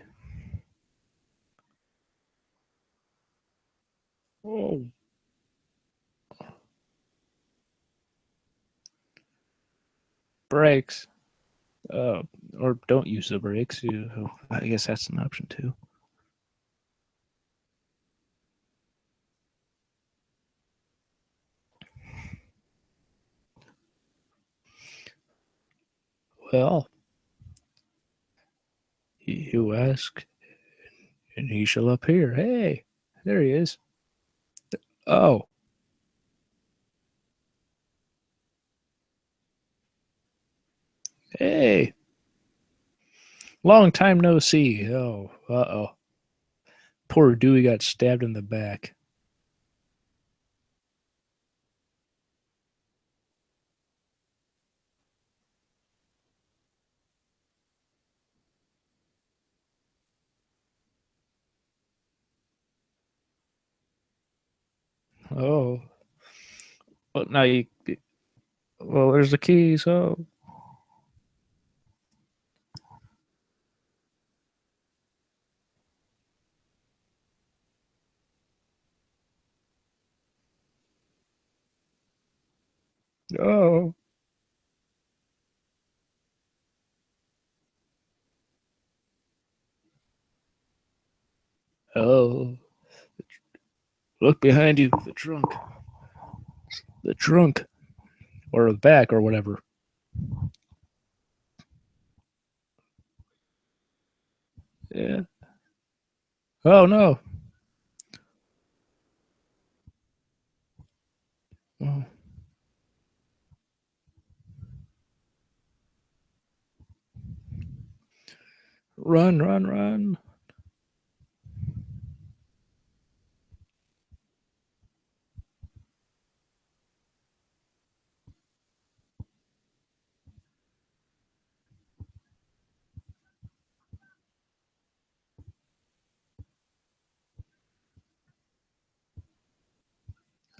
Oh, brakes. Uh, or don't use the brakes. I guess that's an option too. Well, he who asks, and he shall appear. Hey, there he is. Oh, hey, long time no see. Oh, oh. Poor Dewey got stabbed in the back. Oh, well, now you. Well, there's the keys. Oh, oh, oh. Look behind you. The trunk. The trunk. Or the back or whatever. Yeah. Oh, no. Oh. Run, run, run.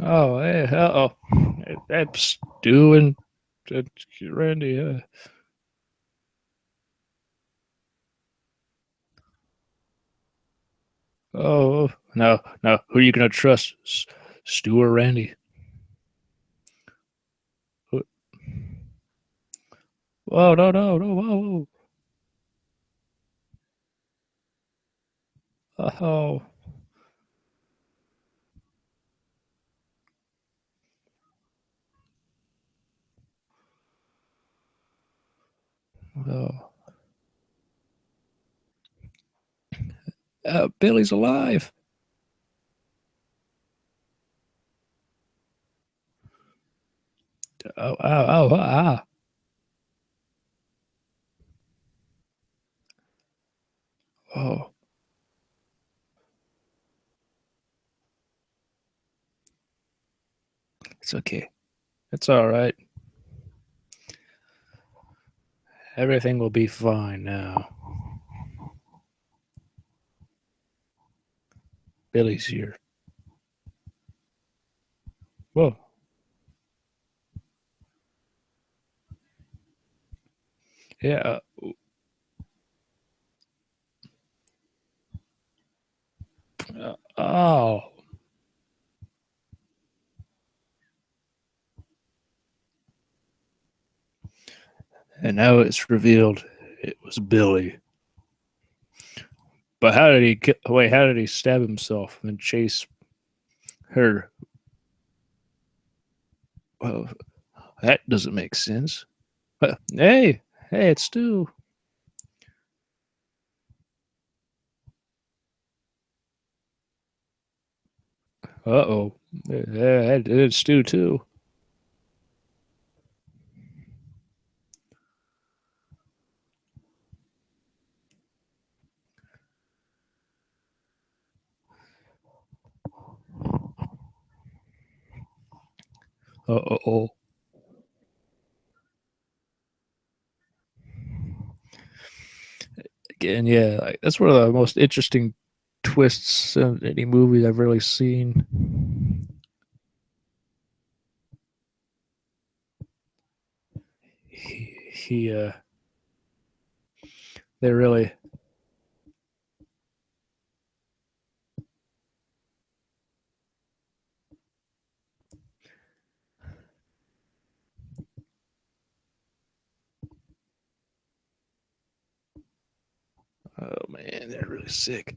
Oh, hey, oh. That's Stu and Randy. Oh, no, no. Who are you going to trust? Stu or Randy? Whoa, no, no, no, whoa, whoa. Oh, oh. Billy's alive. Oh, oh, oh, ah. Oh, it's okay. It's all right. Everything will be fine now. Billy's here. Whoa. Yeah. Oh. And now it's revealed it was Billy. But how did he wait? How did he stab himself and chase her? Well, that doesn't make sense. Hey, hey, it's Stu. Uh-oh. Yeah, it's Stu too. Uh-oh. Again, yeah, like, that's one of the most interesting twists in any movie I've really seen. He they really, oh man, they're really sick.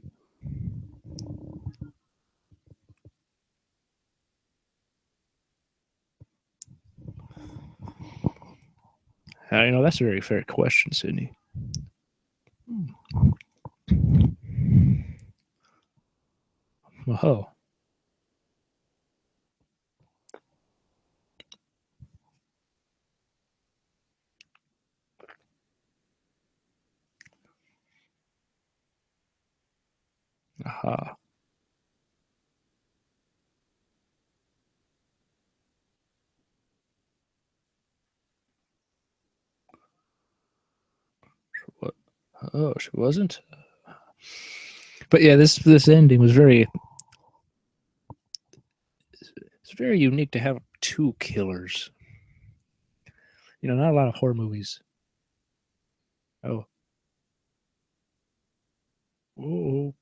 That's a very fair question, Sydney. Oh, aha. What? Oh, she wasn't. But yeah, this ending was very, it's very unique to have two killers. Not a lot of horror movies. Oh, oh,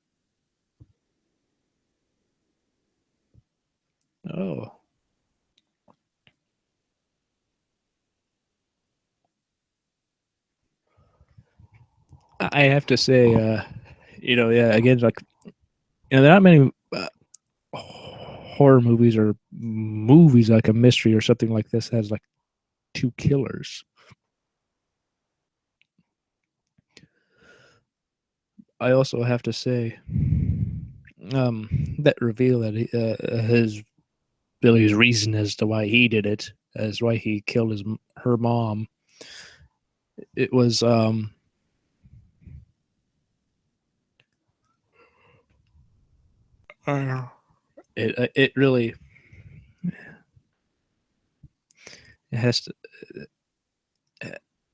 oh. I have to say, yeah, again, like, there are not many horror movies or movies like a mystery or something like this has like two killers. I also have to say, that reveal that his Billy's reason as to why he did it, as why he killed her mom, it was it really, it has to,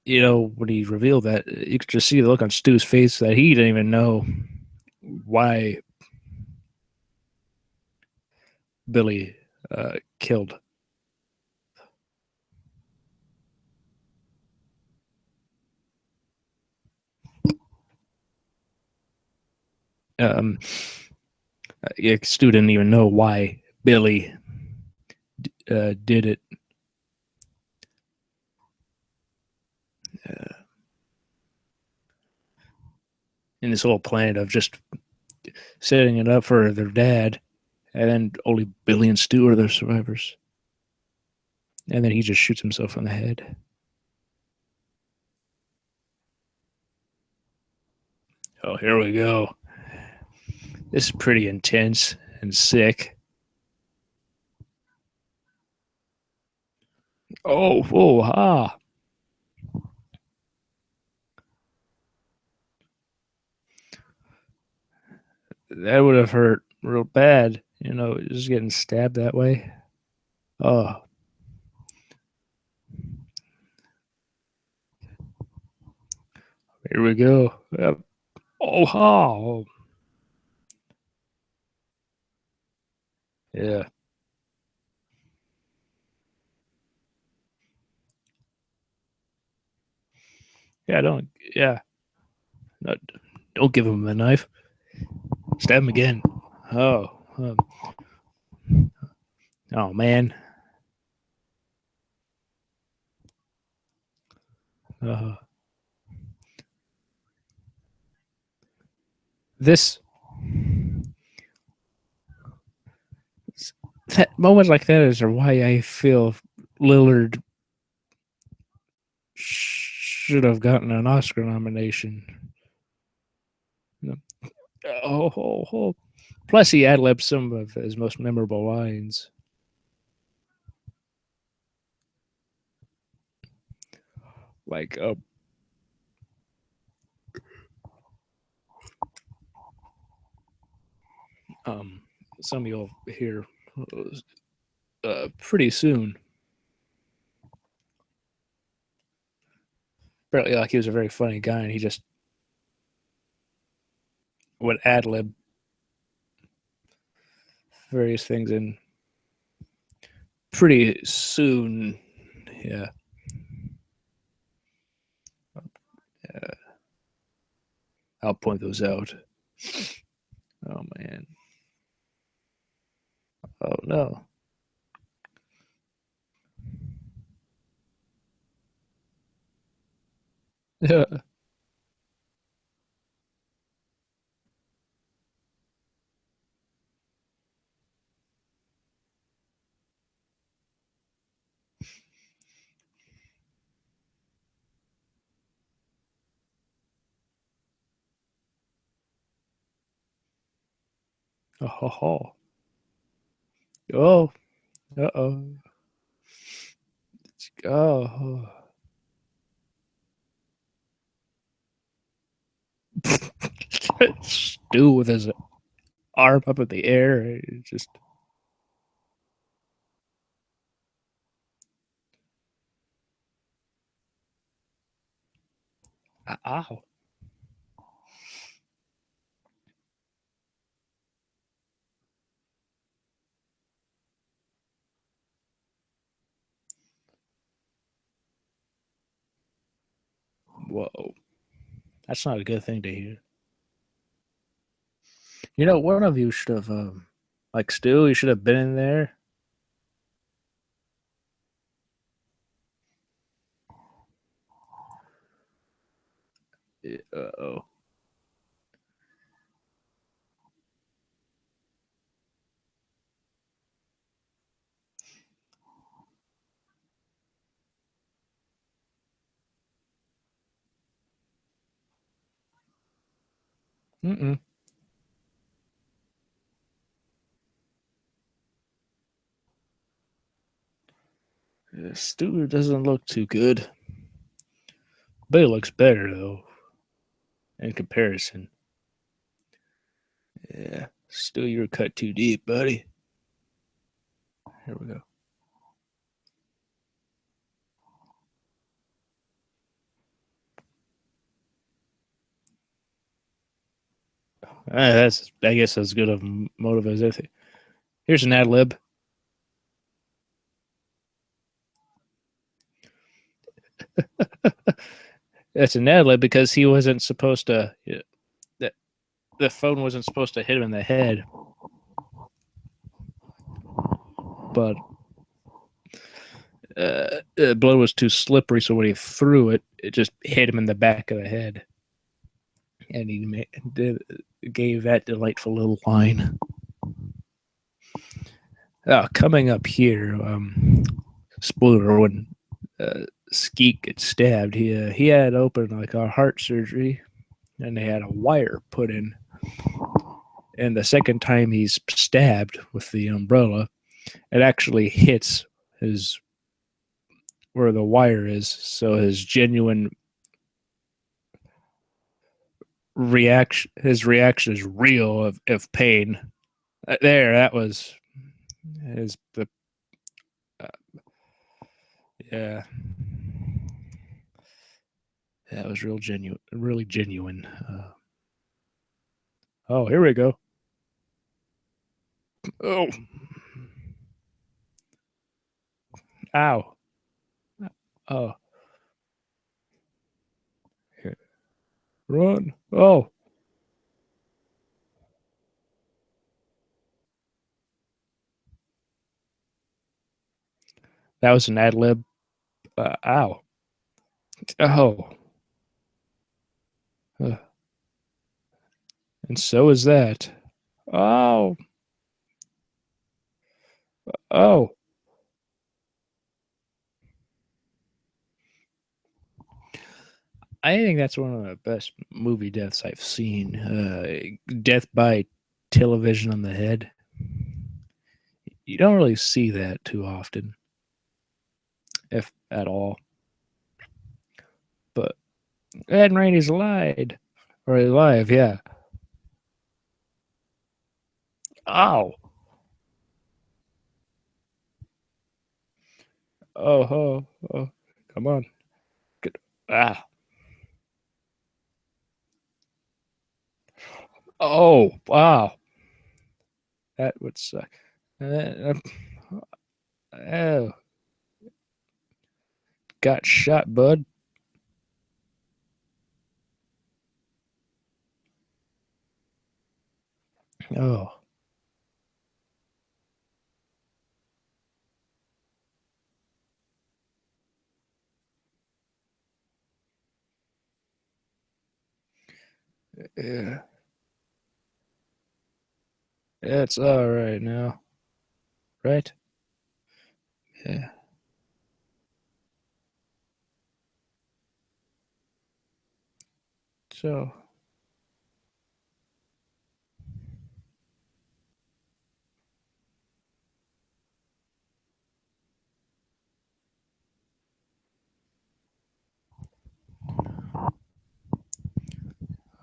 when he revealed that, you could just see the look on Stu's face that he didn't even know why Billy killed. Um, yeah, Stu didn't even know why Billy did it. Uh, in this whole plan of just setting it up for their dad, and then only Billy and Stu are the survivors. And then he just shoots himself in the head. Oh, here we go. This is pretty intense and sick. Oh, ha. That would have hurt real bad, just getting stabbed that way. Oh, here we go. Yep. Oh, ha. Oh, yeah. Yeah, yeah. No, don't give him a knife. Stab him again. Oh, oh man. Uh, this moments like that is why I feel Lillard should have gotten an Oscar nomination. Oh, oh, oh. Plus, he ad-libbed some of his most memorable lines. Like, some of you'll hear pretty soon. Apparently, like, he was a very funny guy, and he just would ad-lib various things, and pretty soon, yeah. I'll point those out. Oh man. Oh no. Yeah. Oh. Oh. Uh-oh. Oh. Stu with his arm up in the air. Just. Ow. Whoa. That's not a good thing to hear. One of you should have, like Stu, you should have been in there. Uh-oh. Mm-mm. Stu doesn't look too good. But he looks better, though, in comparison. Yeah. Stu, you're cut too deep, buddy. Here we go. That's, I guess, as good of a motive as anything. Here's an ad lib. That's an ad lib because he wasn't supposed to. The phone wasn't supposed to hit him in the head, but the blow was too slippery, so when he threw it, it just hit him in the back of the head, and he gave that delightful little line. Coming up here, spoiler, when Skeet gets stabbed, he had opened like a heart surgery, and they had a wire put in. And the second time he's stabbed with the umbrella, it actually hits his where the wire is, so his genuine his reaction is real of pain. There, that was his. Uh, yeah, that was real genuine, really genuine. Oh, here we go. Oh, ow. Oh, here. Run. Oh, that was an ad lib. Ow. Oh. Uh, and so is that. Oh. Oh. I think that's one of the best movie deaths I've seen. Death by television on the head. You don't really see that too often, if at all. But Ed and Randy's lied. Or alive, yeah. Ow. Oh, oh, oh. Come on. Good. Ah. Oh, wow. That would suck. Oh, got shot, bud. Oh, yeah. It's all right now, right? Yeah. So,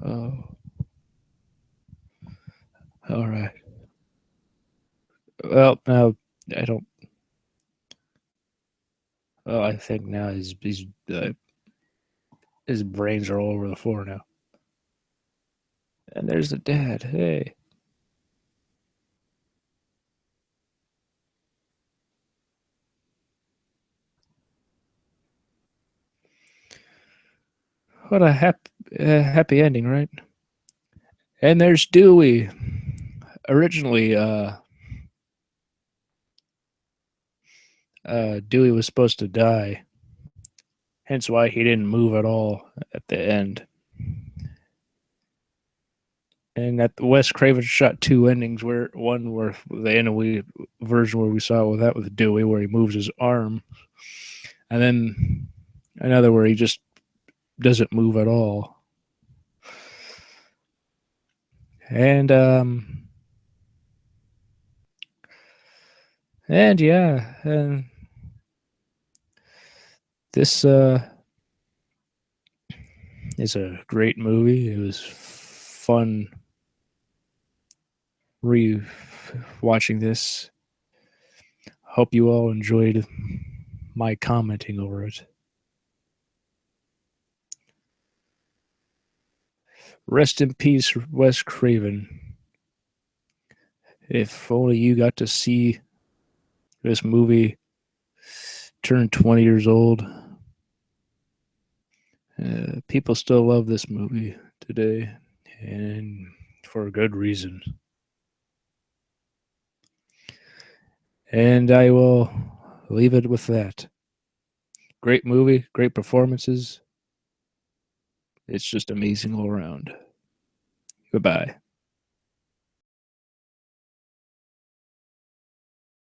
oh, all right. Well, now I don't. Oh, I think now his brains are all over the floor now. And there's the dad. Hey, what a happy ending, right? And there's Dewey. Originally, Dewey was supposed to die, hence why he didn't move at all at the end. And that Wes Craven shot two endings, where one where the end version where we saw that with Dewey, where he moves his arm, and then another where he just doesn't move at all. And and yeah, and this is a great movie. It was fun re watching this. Hope you all enjoyed my commenting over it. Rest in peace, Wes Craven. If only you got to see this movie turn 20 years old. People still love this movie today, and for a good reason. And I will leave it with that. Great movie, great performances. It's just amazing all around. Goodbye.